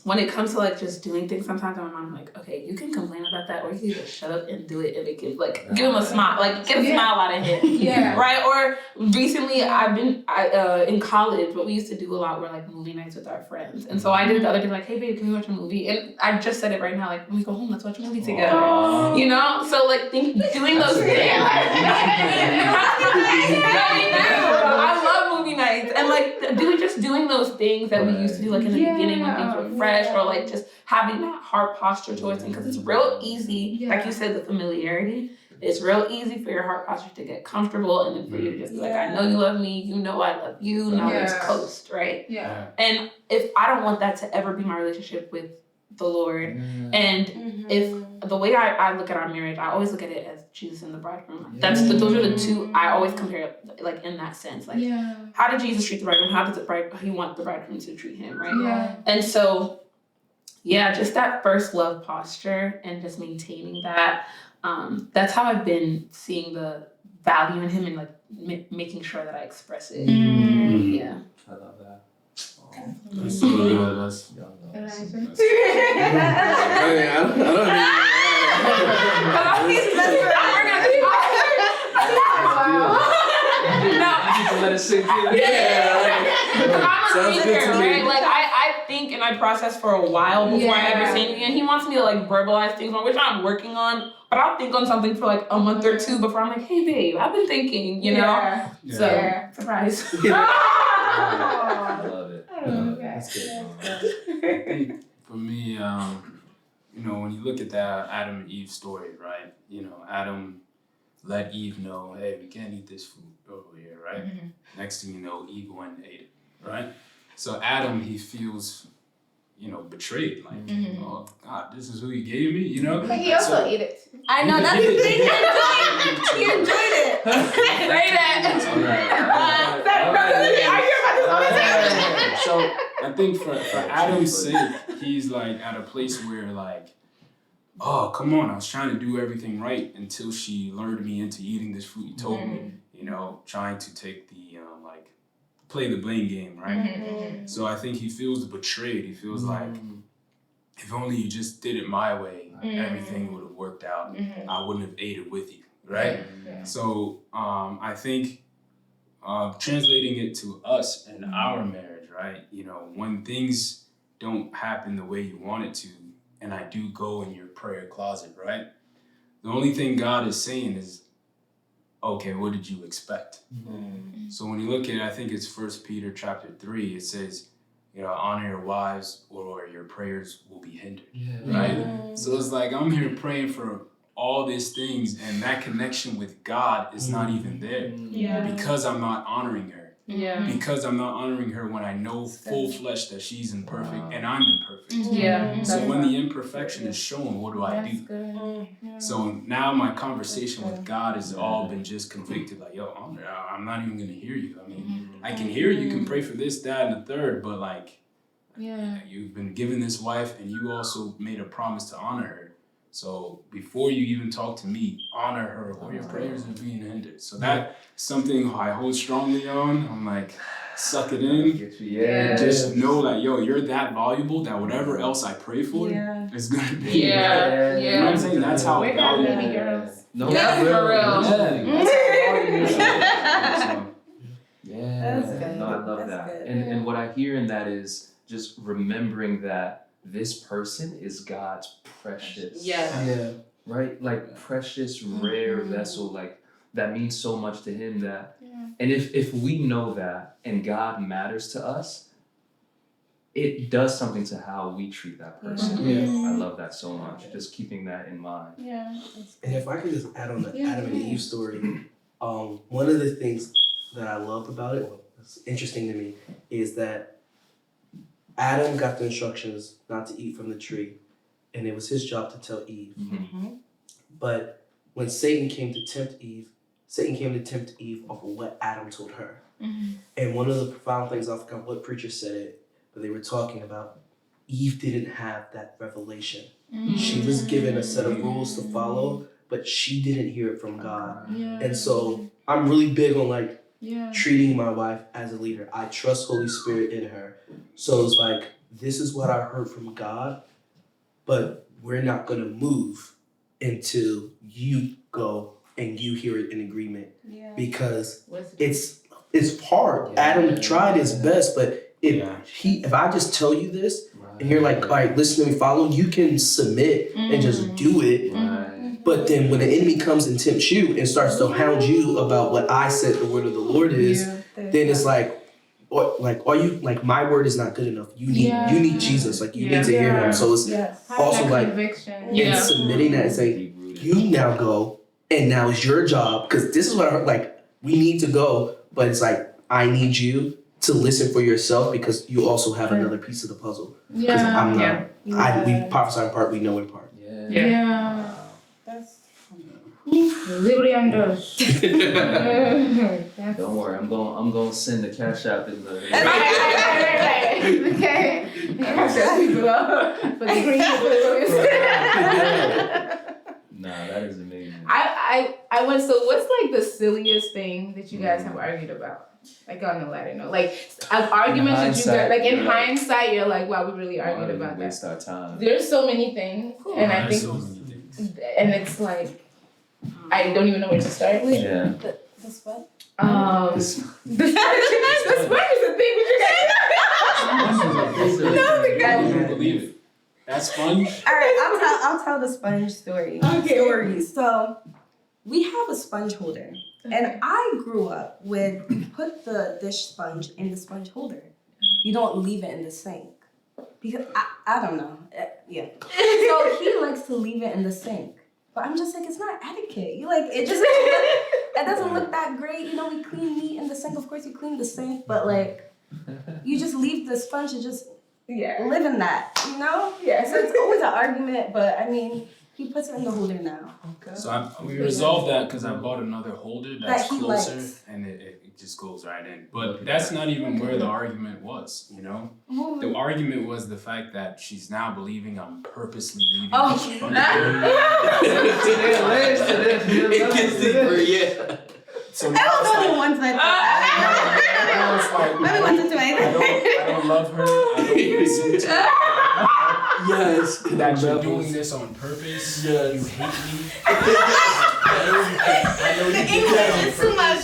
when it comes to like just doing things, sometimes in my mind I'm like, okay, you can complain about that, or you can just shut up and do it and make it like give him a smile, like get a smile out of him, right? Or recently I've been in college, what we used to do a lot were like movie nights with our friends, and so I did the other day like, hey babe, can we watch a movie? And I just said it right now, like when we go home, let's watch a movie together, you know? So like doing those things. I love movie nights and like doing those things that we used to do like in the beginning when things were fresh, or like just having that heart posture towards things, because it's real easy, like you said, the familiarity. It's real easy for your heart posture to get comfortable and then for you to just be like, I know you love me, you know I love you, now let's coast, right? Yeah. And if I don't want that to ever be my relationship with the Lord, and if the way I look at our marriage, I always look at it as Jesus and the bridegroom. Those are the two I always compare, like in that sense. Like, how did Jesus treat the bridegroom? How does he want the bridegroom to treat him, right? Yeah. And so, just that first love posture and just maintaining that. That's how I've been seeing the value in him and like making sure that I express it. Yeah. I love that. That's so good. That's let it sink in. I'm a thinker, right? Like I think and I process for a while before I ever say anything. And he wants me to like verbalize things, which I'm working on. But I'll think on something for like a month or two before I'm like, hey babe, I've been thinking, you know? So surprise. I love it. That's good. I think for me, you know, when you look at that Adam and Eve story, right? You know, Adam let Eve know, hey, we can't eat this food over here, right? Next thing you know, Eve went and ate it, right? So Adam, he feels, you know, betrayed. Like, oh God, this is who you gave me, you know? But he also ate it. I know, that's the thing. He enjoyed it. Say that. So I think for Adam's sake, he's like at a place where like, oh, come on, I was trying to do everything right until she lured me into eating this food you told me, you know, trying to take the, play the blame game, right? So I think he feels betrayed. He feels like, if only you just did it my way, everything would have worked out. I wouldn't have ate it with you, right? So I think translating it to us and our marriage, right? You know, when things don't happen the way you want it to, and I do go in your prayer closet, right? The only thing God is saying is, okay, what did you expect? So when you look at it, I think it's 1 Peter chapter 3, it says, honor your wives or your prayers will be hindered, right? So it's like, I'm here praying for all these things and that connection with God is not even there because I'm not honoring her. Because I'm not honoring her when I know full flesh that she's imperfect and I'm imperfect. So when the imperfection is shown, what do I do? So now my conversation with God has all been just convicted, like, yo, I'm not even gonna hear you. I mean, I can hear you can pray for this, that, and the third, but like, you've been given this wife and you also made a promise to honor her. So before you even talk to me, honor her or your prayers are being hindered. So that's something I hold strongly on. I'm like, suck it in. And just know that, yo, you're that valuable that whatever else I pray for is going to be. You know what I'm saying? That's how valuable. Baby girls. No, Yeah, for real. That's how valuable. That's good. No, I love That's that. good. And what I hear in that is just remembering that this person is God's precious. Right? Like precious, rare vessel. Like that means so much to him that and if we know that and God matters to us, it does something to how we treat that person. I love that so much. Just keeping that in mind. And if I could just add on the Adam and Eve story, one of the things that I love about it, that's interesting to me, is that Adam got the instructions not to eat from the tree, and it was his job to tell Eve. But when Satan came to tempt Eve off of what Adam told her. And one of the profound things, I forgot what preacher said it, but they were talking about Eve didn't have that revelation. She was given a set of rules to follow, but she didn't hear it from God. And so I'm really big on like treating my wife as a leader. I trust Holy Spirit in her. So it's like, this is what I heard from God, but we're not going to move until you go and you hear it in agreement. Because it's hard. Adam tried his best, but if I just tell you this and you're like, all right, listen to me, follow, you can submit and just do it. But then when the enemy comes and tempts you and starts to hound you about what I said the word of the Lord is, then it's like, are you like, my word is not good enough. You need Jesus. Like you need to hear him. So it's also like in submitting that and saying, you now go and now it's your job, because this is what I heard, like we need to go, but it's like I need you to listen for yourself because you also have another piece of the puzzle. Because I'm not. We prophesy in part, we know in part. That's Liberty under. Don't worry, I'm going to send the cash app in the. Okay. People up for the green. Nah, that is amazing. I went. So what's like the silliest thing that you guys have argued about? Like on the lighter note, like arguments that you guys, like in hindsight, you're like, wow, we really argued about that. Waste our time. There's so many things, and I think, and it's like, I don't even know where to start with. the sweat. The sponge is a thing with you guys. I don't believe it. That sponge? All right, I'll tell the sponge story. Story. So we have a sponge holder. And I grew up with, you put the dish sponge in the sponge holder. You don't leave it in the sink. Because, I don't know. So he likes to leave it in the sink. But I'm just like, it's not etiquette. You like, it just, it doesn't look that great. You know, we clean meat in the sink. Of course you clean the sink. But like, you just leave the sponge and just live in that, you know? So it's always an argument. But I mean, he puts it in the holder now. So we resolved that because I bought another holder that's closer and it just goes right in. But that's not even where the argument was, you know? The argument was the fact that she's now believing I'm purposely leaving the sponge. It gets deeper, So I was only one side. I don't love her. I don't listen to her. Yes. That you're doing this on purpose. Yes. You hate me. I know you hate me too much.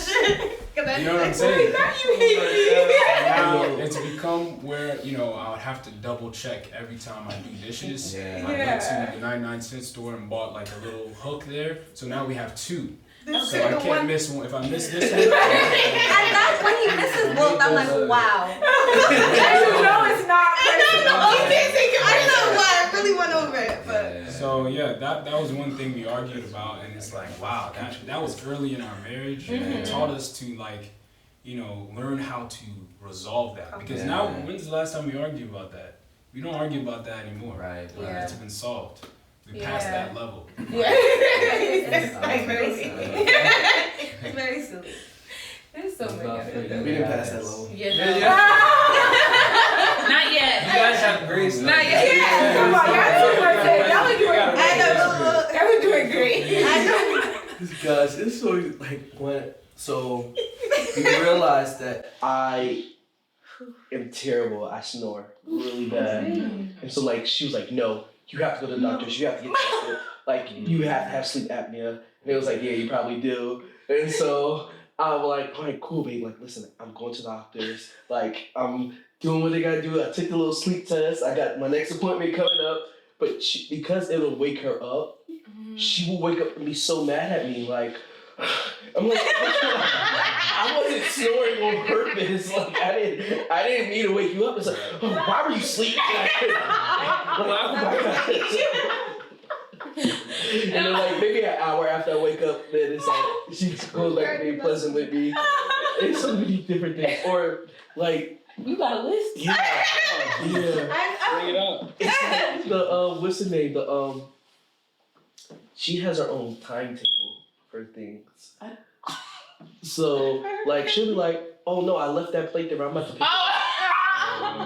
You know what I'm saying? You hate me. Now it's become where, you know, I would have to double check every time I do dishes. I went to the 99-cent store and bought like a little hook there. So now we have two. So I can't miss one. If I miss this one, And that's when he misses both. I'm like, wow. And you know it's not personal. I know why. I really went over it, but. so yeah, that was one thing we argued about, and it's like, wow, that was early in our marriage, and it taught us to like, learn how to resolve that. Because now, when's the last time we argued about that? We don't argue about that anymore. Right. It's been solved. We passed that level. Yeah. It's like very silly. Very silly. There's so many other We didn't pass that level. Not yet. You guys have grace. Not yet. Come on, y'all are doing great. Y'all are doing great. I know. Guys, it's so like so we realized that I am terrible. I snore really bad, and so like she was like, "No, you have to go to the doctors. You have to get tested. Like you have to have sleep apnea." And it was like, "Yeah, you probably do." And so I'm like, "All right, cool, babe. Like, listen, I'm going to the doctors. Like, I'm doing what they gotta do. I took the little sleep test. I got my next appointment coming up. But because it'll wake her up, she will wake up and be so mad at me. Like, I'm like, I wasn't snoring on purpose. Like, I didn't mean to wake you up. It's like, oh, why were you sleeping? And then like maybe an hour after I wake up, then it's like she goes back to being pleasant with me. It's so many different things. Or like You got a list? yeah. Bring it up. It's like the what's the name? She has her own timetable for things. So like she'll be like, oh no, I left that plate there. I'm about to pick it up.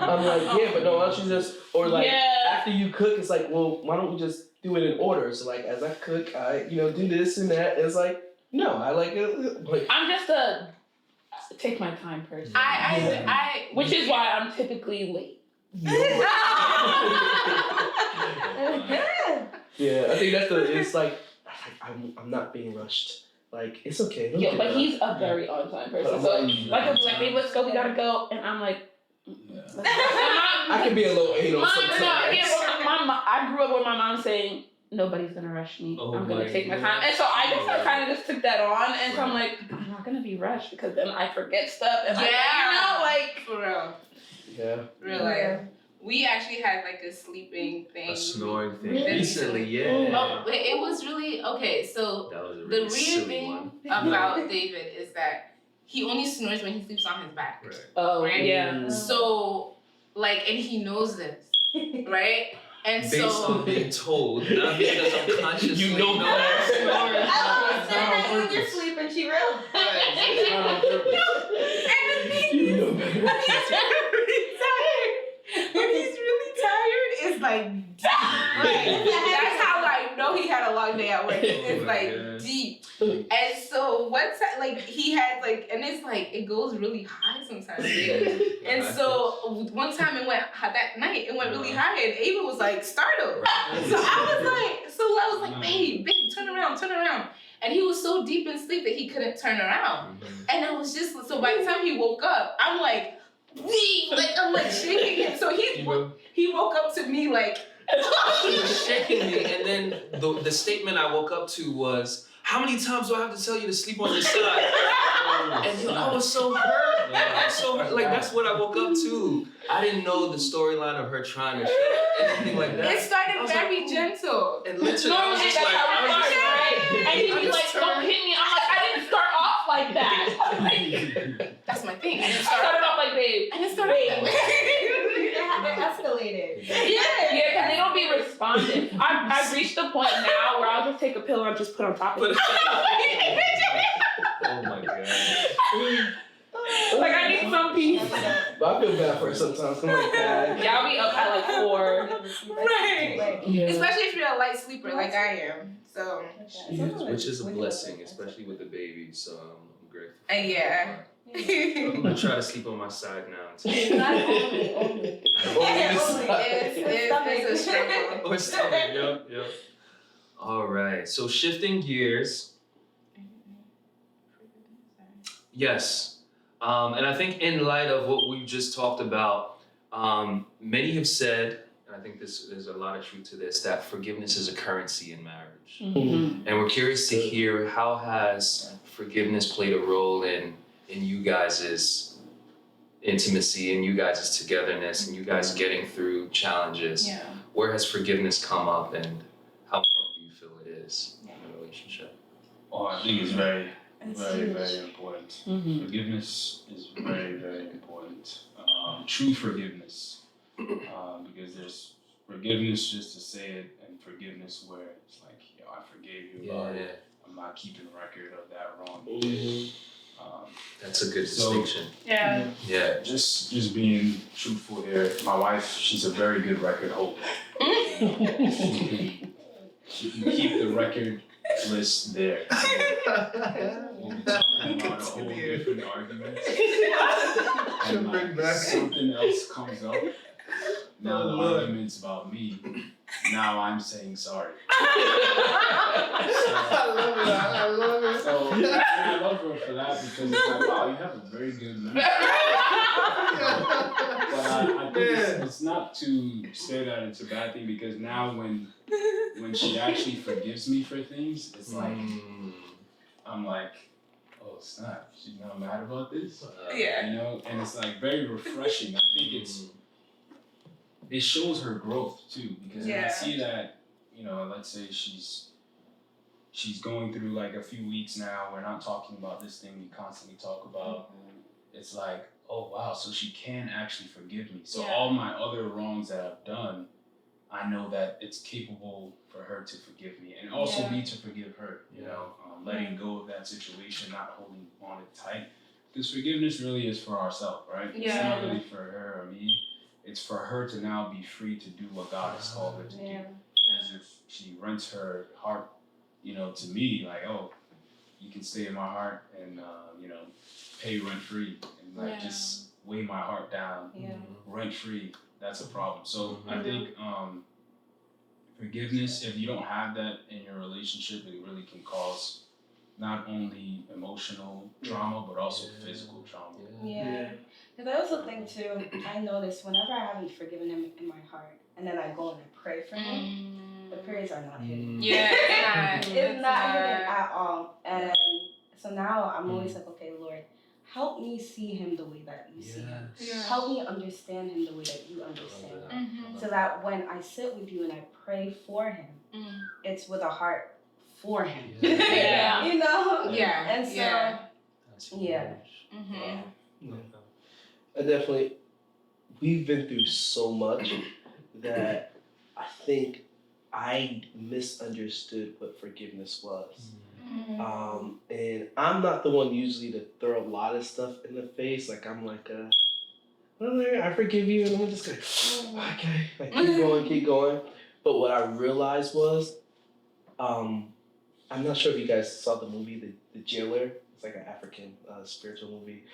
I'm like, yeah, but no, why don't you just after you cook, it's like, well, why don't we just do it in order? So like as I cook, I do this and that. And it's like, no, I like it. Like, I'm just a take my time person. I Which is why I'm typically late. Yeah, I think it's like I'm not being rushed. Like, it's okay. Yeah, but he's a very on time person. So like he'll be like, babe, let's go, we gotta go. And I'm like, I can be a little anal sometimes. I grew up with my mom saying, nobody's gonna rush me. I'm gonna take my time. And so I guess I kind of just took that on. And so I'm like, I'm not gonna be rushed because then I forget stuff. And for real. Yeah. Really. We actually had like a sleeping thing. A snoring thing. Really? Recently, yeah. Oh, it was really okay. So That was a the really weird silly thing one. about David is that he only snores when he sleeps on his back. Right. oh, Right? yeah. So and he knows this, right? And Based on being told, not because I'm consciously You know I when you're sleeping, she realized. When he's really tired, it's like deep. That's how I know he had a long day at work. It's like deep. And so one time, like he had and it's like it goes really high sometimes. And so one time it went that night. It went really high, and Ava was like startled. So I was like, babe, turn around. And he was so deep in sleep that he couldn't turn around. And I was just so by the time he woke up, I'm like. I'm like shaking him. So he woke up to me like He was shaking me, and then the statement I woke up to was, "How many times do I have to tell you to sleep on your side?" And I was so hurt. I was so hurt. Like that's what I woke up to. I didn't know the storyline of her trying to shut up, anything like that. it started very gentle. And literally, I was Normally just that's like, how it starts, right? And he'd I be just like, don't hit me. I'm like, I didn't start off like that. That's my thing. I started off like, babe. I didn't start off that way. It escalated. Yeah, because they don't be responsive. I've reached the point now where I'll just take a pillow and just put on top of it. oh my god. Like, I need some peace. But I feel bad for her sometimes. I'm like, God. Yeah, I'll be up at like 4. Right. Yeah. Especially if you're a light sleeper like I am. So Which is a blessing, especially with the baby. So I'm grateful. yeah. I'm gonna try to sleep on my side now. It's a struggle. Or stomach, yep. All right, so shifting gears. Yes, and I think in light of what we've just talked about, many have said, and I think there's a lot of truth to this, that forgiveness is a currency in marriage. Mm-hmm. And we're curious to hear, how has forgiveness played a role in you guys' intimacy and you guys' togetherness and you guys getting through challenges? Yeah. Where has forgiveness come up, and how important do you feel it is in a relationship? Oh, I think it's very, It's very, huge. very important. Mm-hmm. Forgiveness is very, very important. True forgiveness, because there's forgiveness just to say it, and forgiveness where it's like, yo, I forgave you about it. I'm not keeping record of that wrong you did. That's a good So- distinction. Yeah. Yeah. Just being truthful here. My wife, she's a very good record holder. She can keep the record list there. We'll be talking about a whole different argument. And like something else comes up. Now the argument's about me. Now I'm saying sorry. I love it. So and I love her for that, because it's like, wow, you have a very good memory. But I think it's not to say that it's a bad thing, because now when she actually forgives me for things, it's like I'm like, oh snap, she's not mad about this. Yeah. You know, and it's like very refreshing. I think it shows her growth too, because when I Yeah. see that, you know, let's say she's going through like a few weeks now, we're not talking about this thing we constantly talk about. It's like, oh wow, so she can actually forgive me. So Yeah. all my other wrongs that I've done, I know that it's capable for her to forgive me, and also Yeah. me to forgive her. You know, letting go of that situation, not holding on it tight. Because forgiveness really is for ourselves, right? It's Yeah. not really for her or me. It's for her to now be free to do what God has called her to do. Because if she rents her heart, you know, to me, like, oh, you can stay in my heart and, you know, pay rent free and like just weigh my heart down rent free, that's a problem. So I think forgiveness, if you don't have that in your relationship, it really can cause not only emotional trauma, but also physical trauma. Yeah. Because I also think too, I notice whenever I haven't forgiven him in my heart, and then I go and I pray for him, the prayers are not hitting. Yeah, it's It's not hitting not. at all. And so now I'm always like, okay, Lord, help me see him the way that you see him. Yeah. Help me understand him the way that you understand him. Mhm. So that when I sit with you and I pray for him, it's with a heart for him. Yeah. You know? Yeah. And so, That's yeah. Mhm. I definitely, we've been through so much that I think I misunderstood what forgiveness was. And I'm not the one usually to throw a lot of stuff in the face. Like, I'm like, well, I forgive you, and I'm just like, okay, like, keep going. But what I realized was, I'm not sure if you guys saw the movie, The Jailer. It's like an African spiritual movie.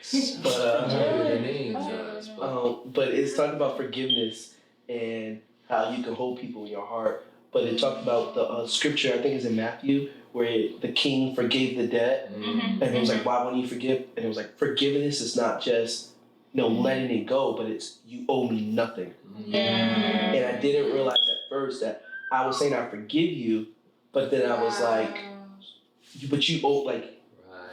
But the name does, but it's talking about forgiveness and how you can hold people in your heart. But it talked about the scripture, I think it's in Matthew, where the king forgave the debt. And it was like, why wouldn't you forgive? And it was like, forgiveness is not just, letting it go, but it's, you owe me nothing. And I didn't realize at first that I was saying I forgive you, but then I was like, but you owe, like,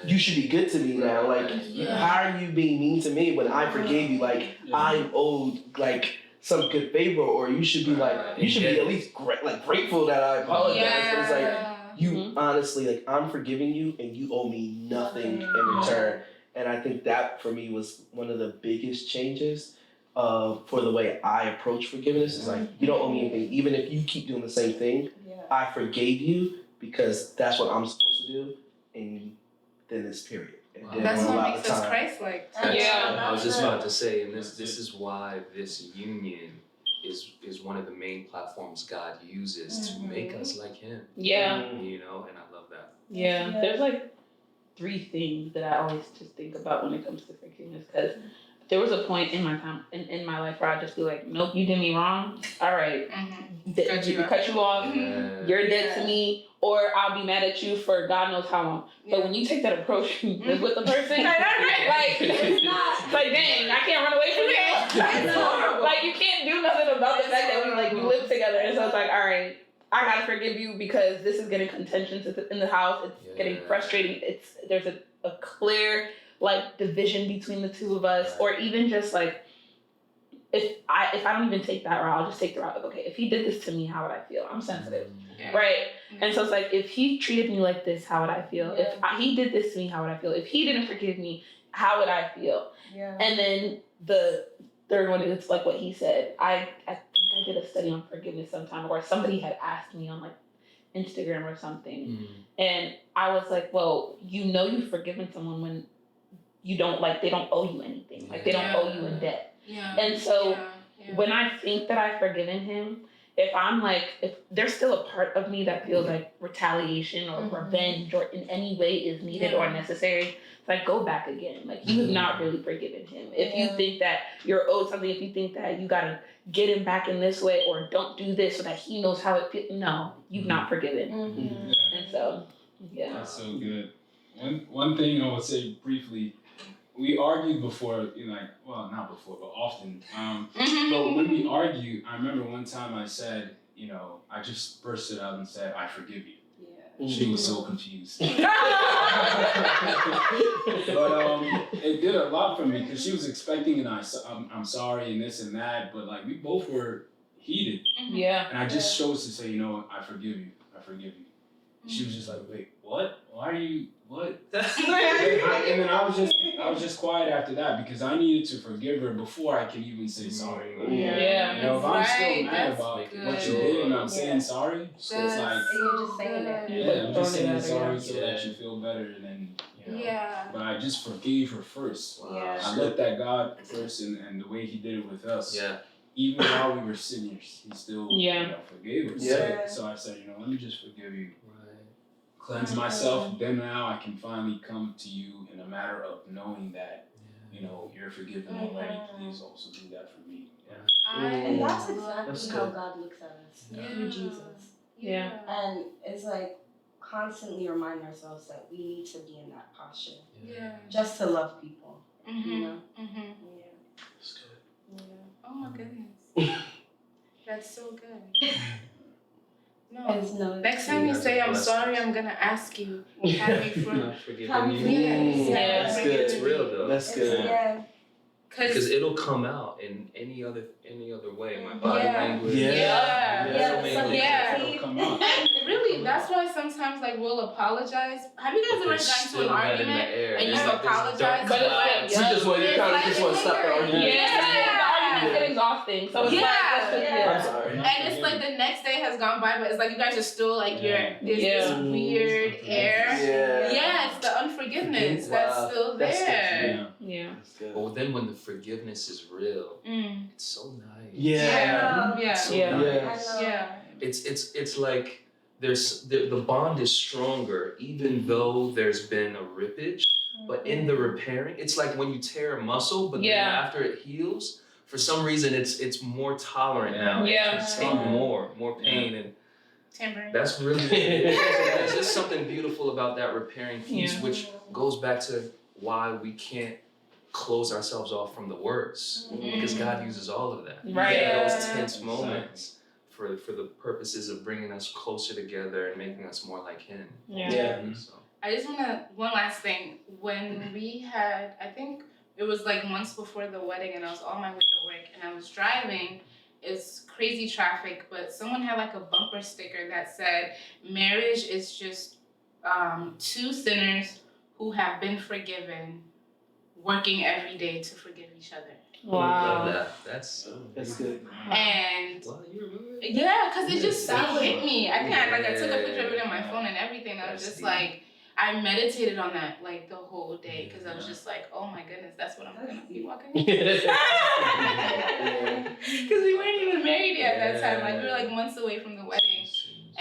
you should be good to me now. Like, how are you being mean to me when I forgave you? Like, I'm owed, like, some good favor, or you should be like, you should be at least grateful that I apologize. But it's like, you honestly, like, I'm forgiving you and you owe me nothing in return. And I think that for me was one of the biggest changes for the way I approach forgiveness. Is like, you don't owe me anything. Even if you keep doing the same thing, I forgave you because that's what I'm supposed to do. And then it's period. And then That's a what lot makes of us time. Christ-like. I was just about to say, and this is why this union is one of the main platforms God uses to make us like Him. Yeah. And I love that. Yeah. There's like 3 things that I always just think about when it comes to forgiveness, because there was a point in my time in my life where I'd just be like, nope, you did me wrong. All right, cut you off. You're dead to me, or I'll be mad at you for God knows how long. But when you take that approach with the person, like dang, I can't run away from you. Like you can't do nothing about the fact that we live together. And so it's like, all right, I gotta forgive you because this is getting contentious in the house. It's getting frustrating. There's a clear like division between the two of us, or even just like if I don't even take that route, I'll just take the route of, okay, if he did this to me, how would I feel? I'm sensitive, right? And so it's like, if he treated me like this, how would I feel? If he did this to me, how would I feel? If he didn't forgive me, how would I feel? And then the third one is like what he said. I think I did a study on forgiveness sometime, or somebody had asked me on like Instagram or something, and I was like, well, you've forgiven someone when you don't they don't owe you anything, like they don't owe you in debt. And so when I think that I've forgiven him, if there's still a part of me that feels like retaliation or revenge or in any way is needed or necessary, it's like, go back again. Like, you have not really forgiven him. If you think that you're owed something, if you think that you gotta get him back in this way or don't do this so that he knows how it feels, no, you've not forgiven. And so, That's so good. One thing I would say briefly, we argued before, not before, but often. But when we argue, I remember one time I said, I just bursted out and said, I forgive you. She was so confused. But it did a lot for me because she was expecting an I'm sorry and this and that, but like we both were heated. And I just chose to say, I forgive you. I forgive you. She was just like, wait, what? Why are you, what? And then I was just quiet after that because I needed to forgive her before I could even say sorry. If I'm still mad about what you did and I'm saying sorry, it's like, you're just saying it. I'm just saying sorry so that you feel better, and then, but I just forgave her first. I looked at God first and the way he did it with us. Even while we were sinners, he still forgave us. So I said, let me just forgive you. Cleanse myself, then now I can finally come to you in a matter of knowing that, you're forgiven already. Please also do that for me. And that's exactly how God looks at us through Jesus. And it's like constantly remind ourselves that we need to be in that posture. Just to love people. That's good. Oh my goodness. That's so good. No. Next time you say I'm sorry, I'm gonna ask you. Have you forgiven me? That's good. It's real though. That's good. Because it'll come out in any other way. My body language. It'll come out. And really, that's why sometimes we'll apologize. Have you guys ever gotten into an argument and you apologize? But you just want to stop the argument. The argument's getting exhausting. So it's I'm sorry. And it's like the next day has gone by, but it's like you guys are still there's this weird air. It's the unforgiveness that's still there. That's good. But then when the forgiveness is real, it's so nice. It's like the bond is stronger, even though there's been a rippage. But in the repairing, it's like when you tear a muscle, but then after it heals, for some reason it's more tolerant now. It can take more pain and. That's really there's just something beautiful about that repairing piece, which goes back to why we can't close ourselves off from the words, because God uses all of that. Those tense moments for the purposes of bringing us closer together and making us more like Him. So. I just one last thing. When we had, I think it was months before the wedding, and I was on my way to work, and I was driving. It's crazy traffic, but someone had a bumper sticker that said, "Marriage is just two sinners who have been forgiven, working every day to forgive each other." Wow. Love that. That's good. And you remember? because it just hit me. I think I took a picture of it on my phone and everything. I was just I meditated on that the whole day because I was just oh my goodness, that's what I'm gonna be walking into. Because we weren't even married yet at that time. We were months away from the wedding.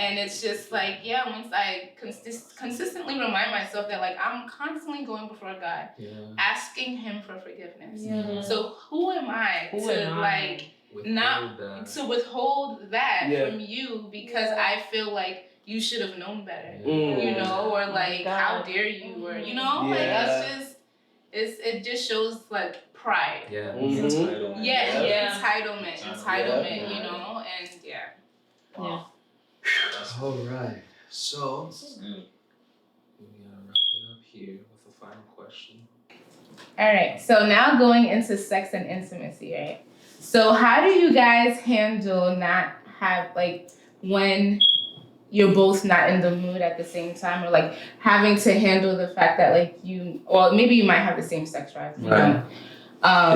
And it's just like, once I consistently remind myself that like I'm constantly going before God, asking Him for forgiveness. Yeah. So who am I to withhold that from you because I feel like you should have known better, you know, or like how dare you, or you know, like it just shows like pride. Entitlement. Entitlement, you know, and Wow. All right. So we gotta wrap it up here with a final question. All right. So now going into sex and intimacy, right? So how do you guys handle when you're both not in the mood at the same time, or like having to handle the fact that like maybe you might have the same sex drive. Right.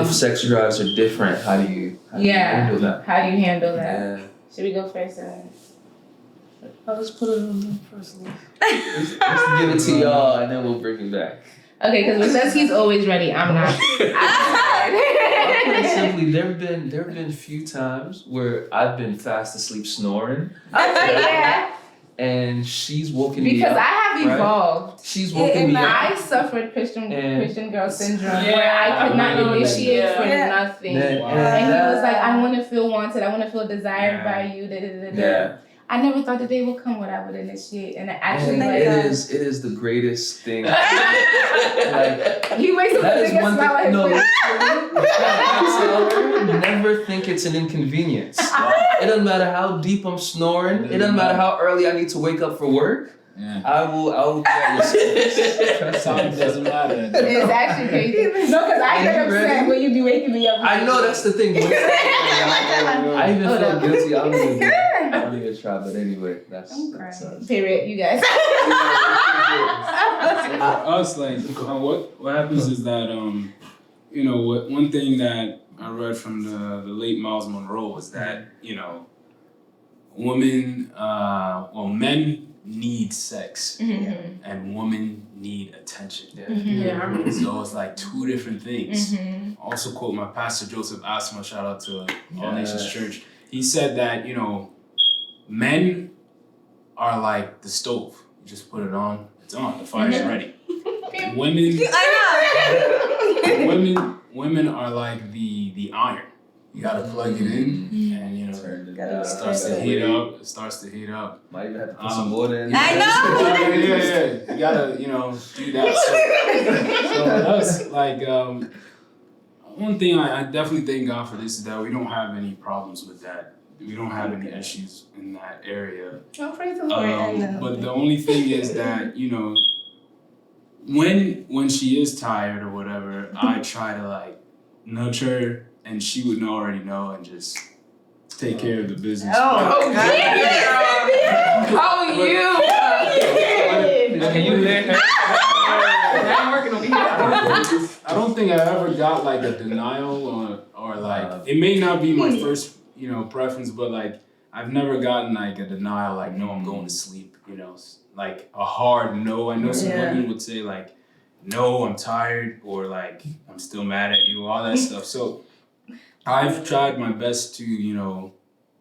If sex drives are different, how do you handle that? How do you handle that? Yeah. Should we go first? Let's put it on them first. Let's give it to y'all, and then we'll bring it back. Okay, because because he's always ready, I'm not. I'll put it simply, there have been few times where I've been fast asleep snoring. And she's woken me up. Because I have evolved. Right? She's woken me up. I suffered Christian girl syndrome where I could not initiate for nothing. And he was like, I want to feel wanted. I want to feel desired by you. I never thought the day would come when I would initiate, and actually, it is the greatest thing. Like, he wakes up with a big smile on his face. Never think it's an inconvenience. It doesn't matter how deep I'm snoring. It doesn't matter how early I need to wake up for work. I will do that. Time doesn't matter. It's actually crazy. No, because I get upset when you be waking me up. I know that's the thing. I even feel guilty. I don't even try, but anyway, that's period. You guys. For us, like, what happens is that one thing that I read from the late Miles Monroe was that men need sex and women need attention. So it's like two different things. Also quote my pastor Joseph Asma, shout out to All Nations Church. He said that men are like the stove. You just put it on, it's on, the fire's ready. Women are like the iron. You gotta plug it in, and it starts to heat up. It starts to heat up. Might even have to put some water in. I know. You gotta do that. So us, like, one thing I definitely thank God for this is that we don't have any problems with that. We don't have any issues in that area. Oh, praise the Lord. But the only thing is that when she is tired or whatever, I try to like nudge her, and she would already know and just take care of the business. Can you let her? I don't think I ever got like a denial or like it may not be my first preference, but like I've never gotten like a denial like no, I'm going to sleep, like a hard no. I know some women would say like no, I'm tired, or like I'm still mad at you, all that stuff. So I've tried my best to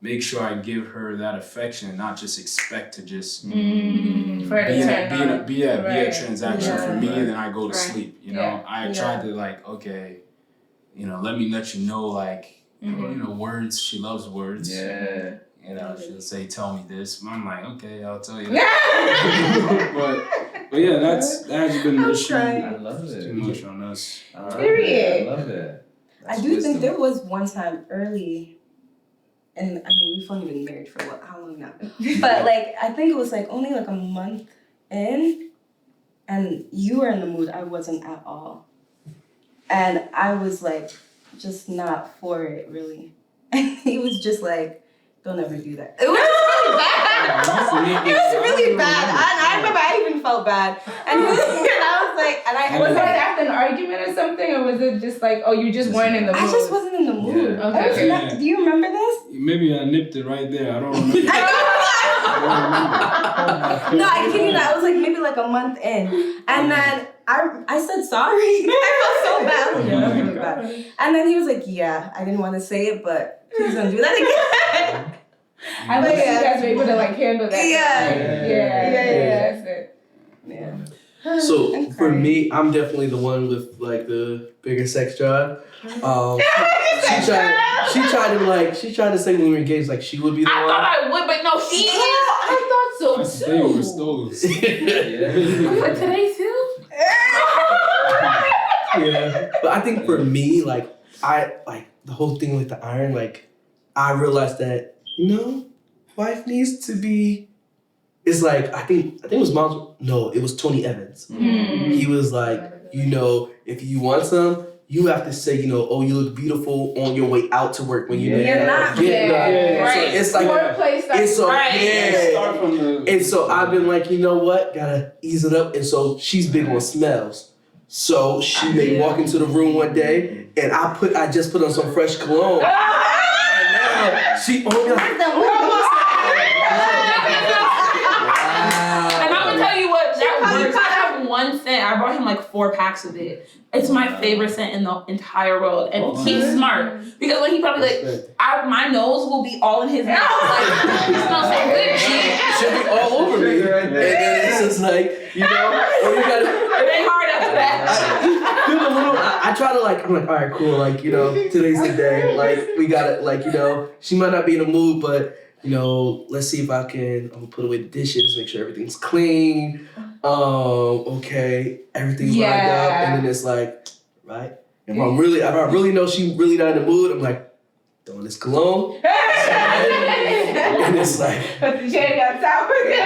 make sure I give her that affection and not just expect to just be a transaction for me, and then I go to sleep. I tried to like, okay, let me let you know like words. She loves words. Yeah. She'll say, "Tell me this." And I'm like, "Okay, I'll tell you." But yeah, that has been an issue. I love it. Too much on us. Period. I love it. I do think there was one time early, and I mean we've only been married for how long now? But like I think it was like only like a month in, and you were in the mood. I wasn't at all, and I was like just not for it really. And he was just like, "Don't ever do that." It was really bad. It was really bad. I remember I even felt bad, and I was like, was it after an argument or something, or was it just like, oh, you just weren't in the mood? I just wasn't in the mood. Yeah. Okay. Do you remember this? Maybe I nipped it right there. I don't remember. No, I kid you not. I was like maybe like a month in, and then I said sorry. I felt so bad. I was like, yeah, that's really bad. And then he was like, yeah, I didn't want to say it, but please don't do that again. I love that you guys were able to like handle that. Yeah. That's it. Yeah. So for me, I'm definitely the one with like the bigger sex drive. She tried to say when we were engaged, like she would be the one. I thought I would, but no, she is. I thought so too. We're stones. Like today too? Yeah. But I think for me, like the whole thing with the iron, like I realized that, wife needs to be. It's like I think it was Miles. No, it was Tony Evans. Mm. He was like, if you want some, you have to say, oh, you look beautiful on your way out to work when you not. So it's like it's so Start from the. And so I've been like, you know what, gotta ease it up. And so she's big on smells. So she may walk into the room one day, and I just put on some fresh cologne. And now she only one scent. I bought him like 4 packs of it. It's my favorite scent in the entire world. And he's smart. Because when he probably my nose will be all in his mouth. Like, it smells so good. She'll be all over me. And then it's just like, or you gotta. It ain't hard after that. I try to I'm like, all right, cool. Like, today's the day. Like, we gotta, she might not be in the mood, but, let's see if I'm gonna put away the dishes, make sure everything's clean. Okay, everything's lined up, and then it's like, right? If I really know she really not in the mood, I'm like, throwing this cologne. And it's like, put the cherry on top of it.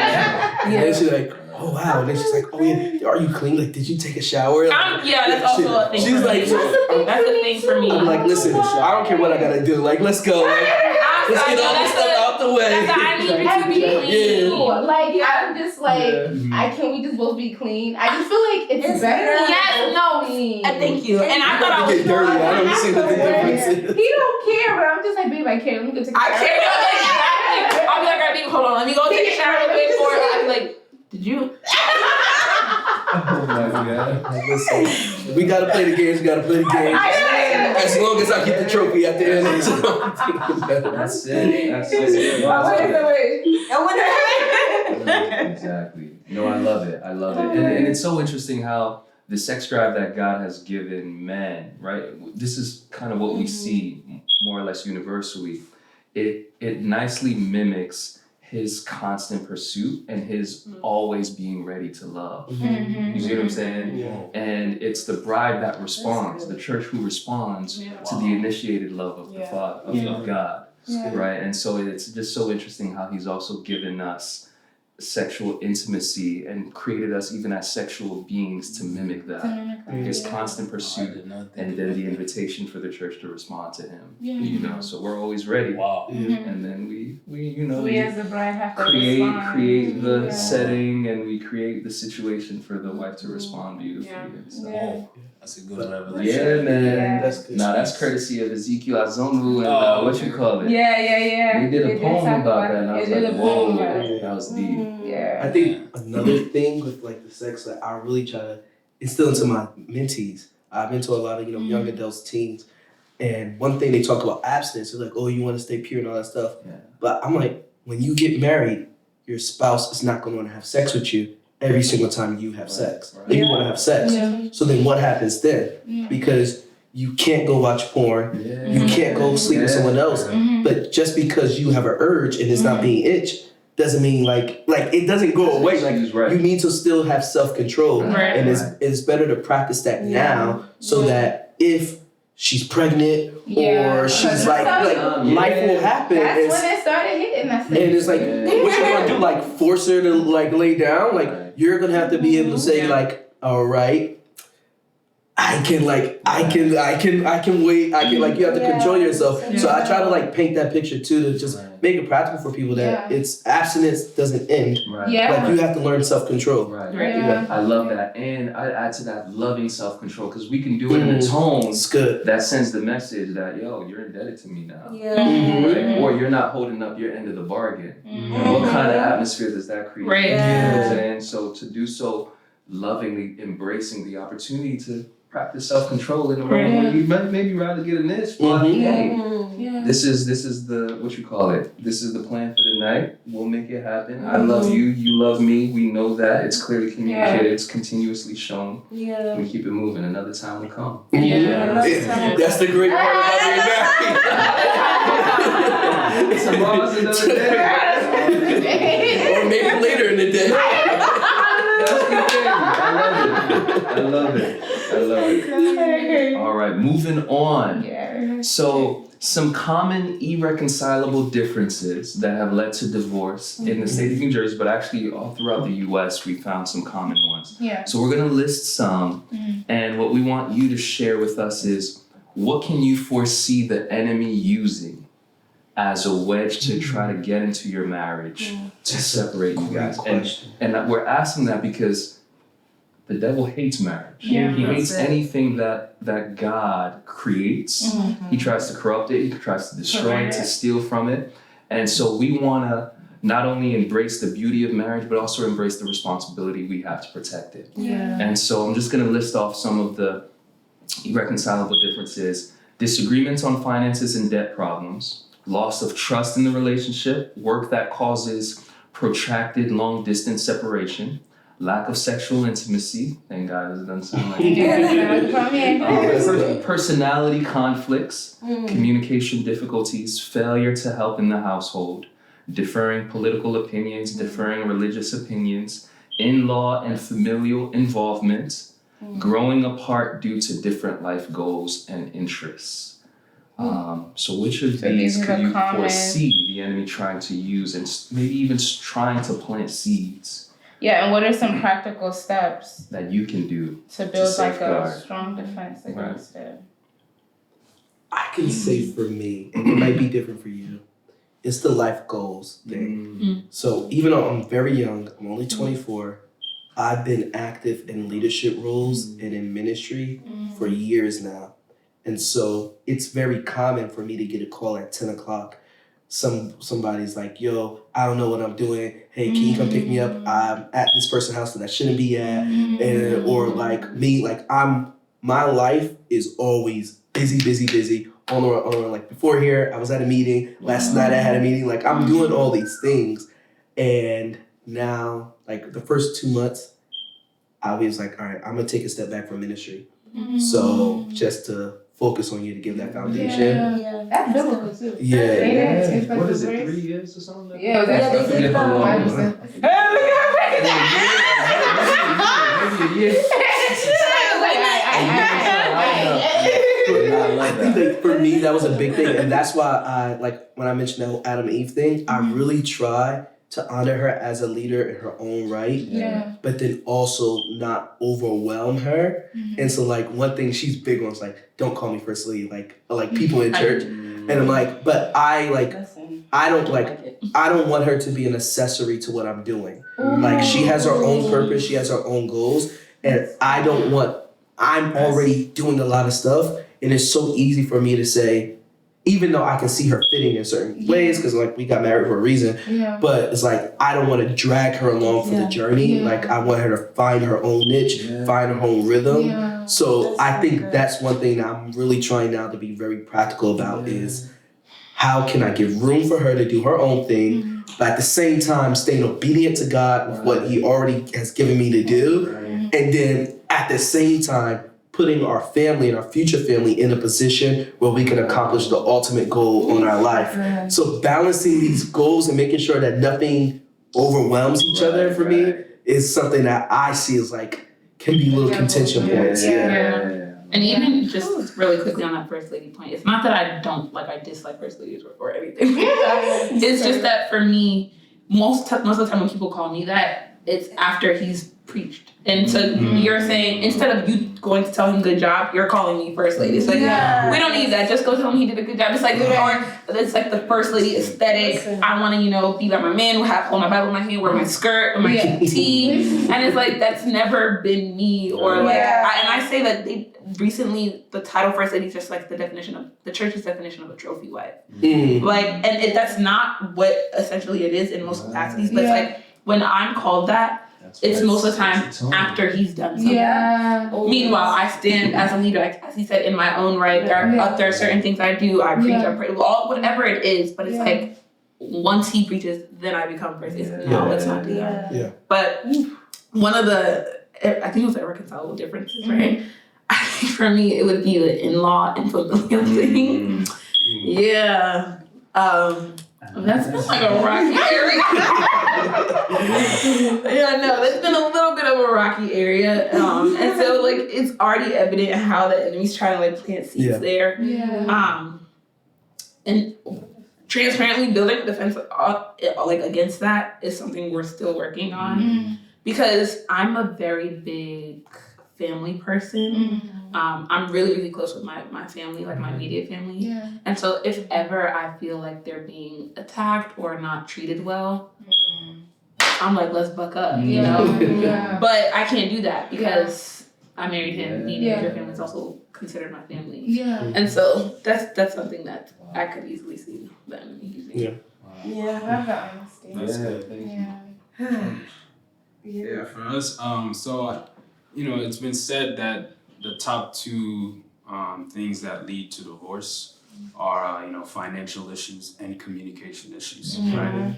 And then she's like, oh wow. And then she's like, oh yeah, are you clean? Like, did you take a shower? That's also a thing. She's like, that's a thing for me. I'm like, listen, I don't care what I gotta do. Like, let's go. Let's get all this stuff out the way. I need you to be clean. I'm just can we just both be clean? I just feel like it's better. Yes, no. Thank you. And I thought I was get dirty. I don't see what the difference is. He don't care, but I'm just like, babe, I care. Let me go take a shower. I care. I'll be like, all right, babe, hold on. Let me go take a shower real quick before I'll be like, did you? Oh my God. Listen, we gotta play the games. We gotta play the games. As long as I get the trophy at the end. That's it. Exactly. No, I love it. And it's so interesting how the sex drive that God has given men, right? This is kind of what we see more or less universally. It nicely mimics his constant pursuit and his always being ready to love. You see what I'm saying? Yeah. And it's the bride that responds, the church who responds to the initiated love of the Father, of God, right? And so it's just so interesting how he's also given us sexual intimacy and created us even as sexual beings to mimic that. His constant pursuit and then the invitation for the church to respond to him. So we're always ready. Wow. And then we as a bride have to create the setting, and we create the situation for the wife to respond beautifully. So. That's a good revelation. Yeah, man. Yeah. That's good. That's courtesy of Ezekiel Azongu and what you call it. Yeah. We did a poem about that, and I was like, whoa, poem. that was deep. Yeah. I think another thing with the sex that I really try to instill into my mentees. I've been to a lot of young adults, teens, and one thing they talk about abstinence. They're like, oh, you want to stay pure and all that stuff. Yeah. But I'm like, when you get married, your spouse is not going to want to have sex with you every single time you have sex. Right. If you want to have sex. Yeah. So then what happens then? Because you can't go watch porn. Yeah. You can't go sleep with someone else. But just because you have an urge and it's not being itched doesn't mean like it doesn't go away. Like you need to still have self-control. Right. And it's better to practice that now so that if she's pregnant or she's life will happen. That's when it started hitting us. And it's like, what you gonna do? Like force her to lay down? Like you're gonna have to be able to say all right, I can wait. You have to control yourself. So I try to paint that picture too, to just make it practical for people that it's abstinence doesn't end. Right. Yeah. You have to learn self-control. Right. Yeah. I love that. And I add to that loving self-control, because we can do it in a tone It's good. that sends the message that, you're indebted to me now. Yeah. Or you're not holding up your end of the bargain. What kind of atmosphere does that create? Right. You know what I'm saying? So to do so lovingly, embracing the opportunity to practice self-control in a moment where you might maybe rather get an itch, but hey, Yeah. This is the, what you call it? This is the plan for the night. We'll make it happen. I love you. You love me. We know that. It's clearly communicated. It's continuously shown. Yeah. We keep it moving. Another time will come. That's the great part about being married. Tomorrow's another day. Or maybe later in the day. That's the thing. I love it. All right, moving on. Yeah. So, some common irreconcilable differences that have led to divorce in the state of New Jersey, but actually all throughout the U.S., we found some common ones. Yeah. So we're going to list some, and what we want you to share with us is, what can you foresee the enemy using as a wedge to try to get into your marriage to separate you guys? And we're asking that because the devil hates marriage. Yeah. He hates anything that God creates. He tries to corrupt it. He tries to destroy it, to steal from it. And so we want to not only embrace the beauty of marriage, but also embrace the responsibility we have to protect it. Yeah. And so I'm just going to list off some of the irreconcilable differences: disagreements on finances and debt problems, loss of trust in the relationship, work that causes protracted long-distance separation, lack of sexual intimacy. Thank God it doesn't sound like personality conflicts, communication difficulties, failure to help in the household, differing political opinions, differing religious opinions, in-law and familial involvement, growing apart due to different life goals and interests. So which of these could you foresee the enemy trying to use, and maybe even trying to plant seeds? Yeah, and what are some practical steps that you can do to build like safeguard. a strong defense against it? I can say for me, and it might be different for you, it's the life goals thing. So even though I'm very young, I'm only 24, I've been active in leadership roles and in ministry for years now. And so it's very common for me to get a call at 10 o'clock. Somebody's like, yo, I don't know what I'm doing. Hey, can you come pick me up? I'm at this person's house that I shouldn't be at. And, or like me, like my life is always busy, on the run. Like before here, I was at a meeting. Last night I had a meeting. Like I'm doing all these things. And now, like the first 2 months, I was like, all right, I'm gonna take a step back from ministry. So just to focus on you to give that foundation. Yeah. That's biblical too. Yeah. What is it, 3 years or something like that? Yeah, that's they did that. I think that for me, that was a big thing. And that's why I, like, when I mentioned that whole Adam and Eve thing, I really try to honor her as a leader in her own right, but then also not overwhelm her. And so, like, one thing she's big on is, like, don't call me first lady, like people in church. And I'm like, but I don't want her to be an accessory to what I'm doing. Like, she has her own purpose, she has her own goals, and I'm already doing a lot of stuff, and it's so easy for me to say, even though I can see her fitting in certain ways, because like we got married for a reason, but it's like I don't want to drag her along for the journey. Like I want her to find her own niche, find her own rhythm. So I think that's one thing that I'm really trying now to be very practical about is how can I give room for her to do her own thing, but at the same time staying obedient to God with what He already has given me to do, and then at the same time putting our family and our future family in a position where we can accomplish the ultimate goal on our life. So balancing these goals and making sure that nothing overwhelms each other for me is something that I see as like, can be little contention points. And even just really quickly on that first lady point, it's not that I dislike first ladies or anything. It's just that for me, most of the time when people call me that, it's after he's preached. And so you're saying, instead of you going to tell him good job, you're calling me first lady. It's like, we don't need that. Just go tell him he did a good job. It's like, or it's like the first lady aesthetic. I want to, be like my man, hold my Bible in my hand, wear my skirt, wear my cute tee. And it's like, that's never been me. Or like, I say that recently the title first lady is just like the church's definition of a trophy wife. Like, that's not what essentially it is in most capacities, but it's like, when I'm called that, it's most of the time after he's done something. Yeah. Meanwhile, I stand as a leader, like, as he said, in my own right. There are certain things I do. I preach, I pray, whatever it is. But it's like once he preaches, then I become first. No, let's not do that. Yeah. But one of the, I think it was irreconcilable differences, right? I think for me, it would be the in-law and familial thing. Yeah. That's been like a rocky area. Yeah, no, that's been a little bit of a rocky area. And so like it's already evident how the enemy's trying to like plant seeds there. Yeah. And transparently building a defense like against that is something we're still working on. Because I'm a very big family person. I'm really, really close with my family, like my immediate family. Yeah. And so if ever I feel like they're being attacked or not treated well, I'm like, let's buck up, you know? Yeah. But I can't do that because I married him, meaning your family is also considered my family. Yeah. And so that's something that I could easily see them using. Yeah. Yeah. I love that honesty. That's good. Yeah. For us, so, it's been said that the top two things that lead to divorce are, financial issues and communication issues, right?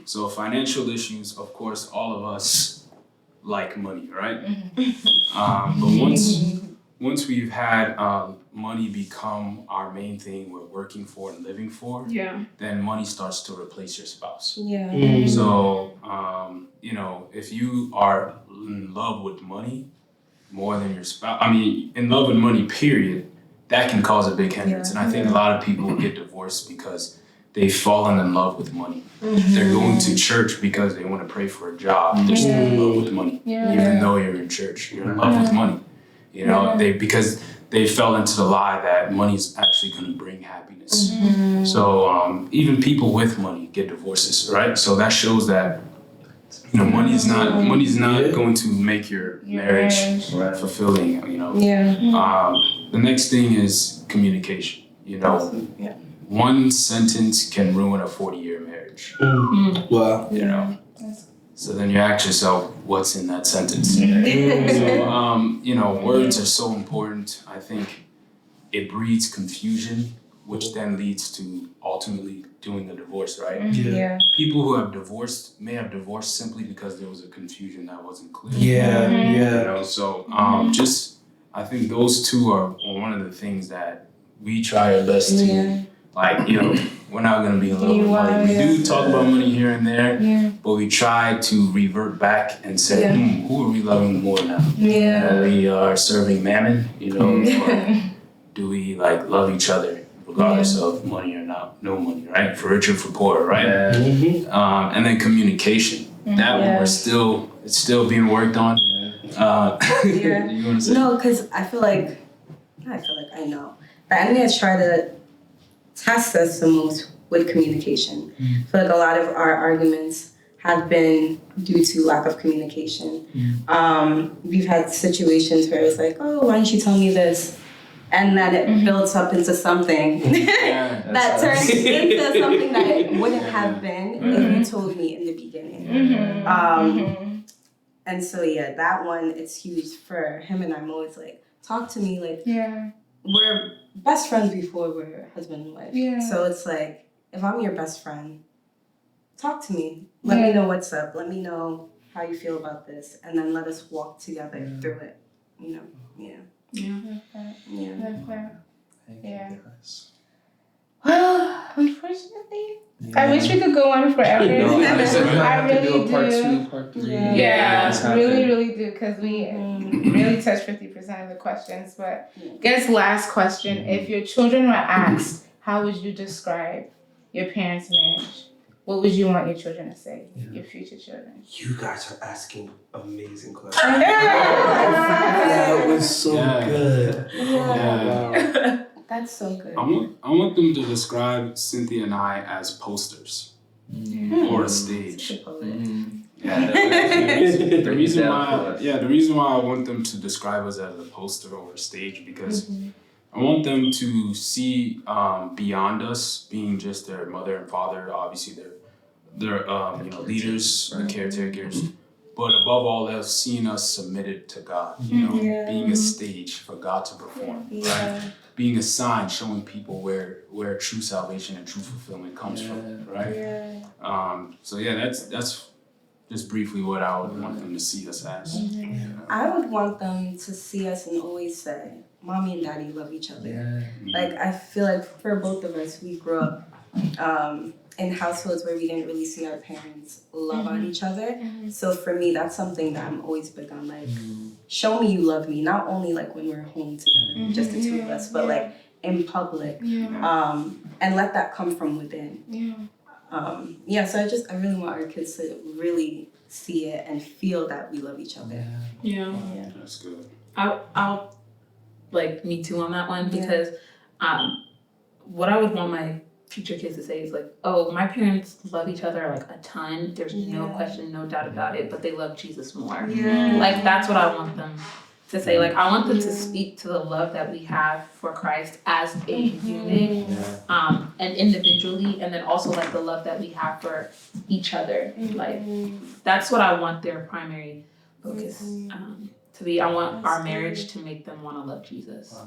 So financial issues, of course, all of us like money, right? But once we've had money become our main thing we're working for and living for, then money starts to replace your spouse. Yeah. So, if you are in love with money more than your spouse, in love with money, period, that can cause a big hindrance. And I think a lot of people get divorced because they've fallen in love with money. They're going to church because they want to pray for a job. They're still in love with money. Even though you're in church, you're in love with money. Because they fell into the lie that money's actually going to bring happiness. So even people with money get divorces, right? So that shows that money's not going to make your marriage fulfilling. The next thing is communication. One sentence can ruin a 40-year marriage. Wow. So then you ask yourself, what's in that sentence? So, words are so important. I think it breeds confusion, which then leads to ultimately doing a divorce, right? People who have divorced may have divorced simply because there was a confusion that wasn't clear. So I think those two are one of the things that we try our best to, we're not going to be in love with money. We do talk about money here and there, but we try to revert back and say, who are we loving more now? Are we serving mammon, or do we love each other regardless of money or no money, right? For richer, for poorer, right? And then communication. That one it's still being worked on. You want to say? No, because I feel like I know. The enemy has tried to test us the most with communication. I feel like a lot of our arguments have been due to lack of communication. We've had situations where it's like, oh, why didn't you tell me this? And then it builds up into something that turns into something that it wouldn't have been if you told me in the beginning. And so that one, it's huge for him and I'm always like, talk to me, we're best friends before we're husband and wife. So it's like, if I'm your best friend, talk to me. Let me know what's up. Let me know how you feel about this. And then let us walk together through it. Well, unfortunately, I wish we could go on forever. I really do. Part 2, part 3. Really, really do, because we really touched 50% of the questions. But I guess last question: if your children were asked, how would you describe your parents' marriage? What would you want your children to say? Your future children. You guys are asking amazing questions. That was so good. Wow. That's so good. I want them to describe Cynthia and I as posters or a stage. The reason why I want them to describe us as a poster or a stage because I want them to see beyond us being just their mother and father. Obviously, they're leaders, caretakers, but above all else, seeing us submitted to God, being a stage for God to perform, right? Being a sign, showing people where true salvation and true fulfillment comes from, right? So that's just briefly what I would want them to see us as. I would want them to see us and always say, Mommy and Daddy love each other. Like, I feel like for both of us, we grew up in households where we didn't really see our parents love on each other. So for me, that's something that I'm always big on. Like, show me you love me, not only like when we're home together, just the two of us, but like in public, and let that come from within. So I really want our kids to really see it and feel that we love each other. That's good. I'll like me too on that one because what I would want my future kids to say is like, oh, my parents love each other like a ton. There's no question, no doubt about it, but they love Jesus more. Like that's what I want them to say. Like I want them to speak to the love that we have for Christ as a unit, and individually, and then also like the love that we have for each other. Like that's what I want their primary focus to be. I want our marriage to make them want to love Jesus.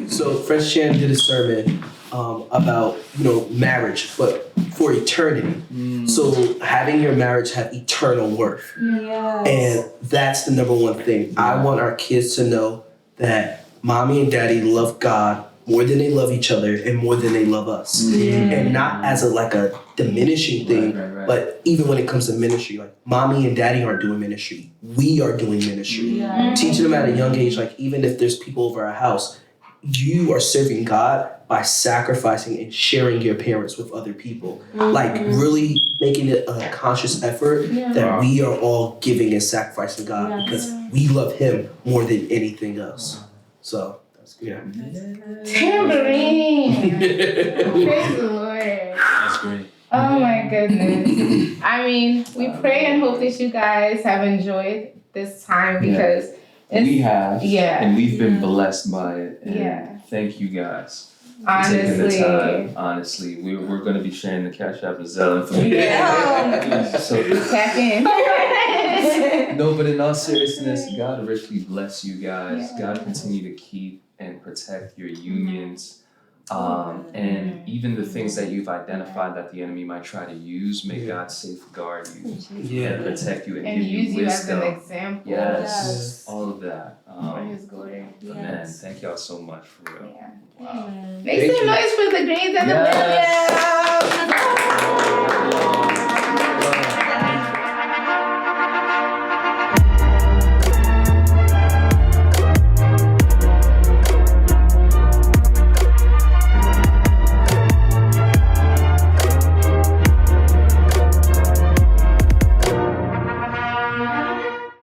So Friend Shan did a sermon about marriage, but for eternity. So having your marriage have eternal worth, and that's the number one thing. I want our kids to know that Mommy and Daddy love God more than they love each other and more than they love us, and not as a diminishing thing, but even when it comes to ministry, like Mommy and Daddy aren't doing ministry, we are doing ministry. Teaching them at a young age, like even if there's people over our house, you are serving God by sacrificing and sharing your parents with other people. Like really making it a conscious effort that we are all giving and sacrificing God because we love Him more than anything else. So Tambourine. Praise the Lord. That's great. Oh my goodness. I mean, we pray and hope that you guys have enjoyed this time because we have. And we've been blessed by it. And thank you guys for taking the time. Honestly, we're going to be sharing the Cash App and Zelle information. So tap in. No, but in all seriousness, God richly bless you guys. God continue to keep and protect your unions. And even the things that you've identified that the enemy might try to use, may God safeguard you and protect you and give use you you as an wisdom. example. Yes, all of that. For His glory. Man, thank y'all so much for real. Wow. Make some noise for the Greens and the Williams.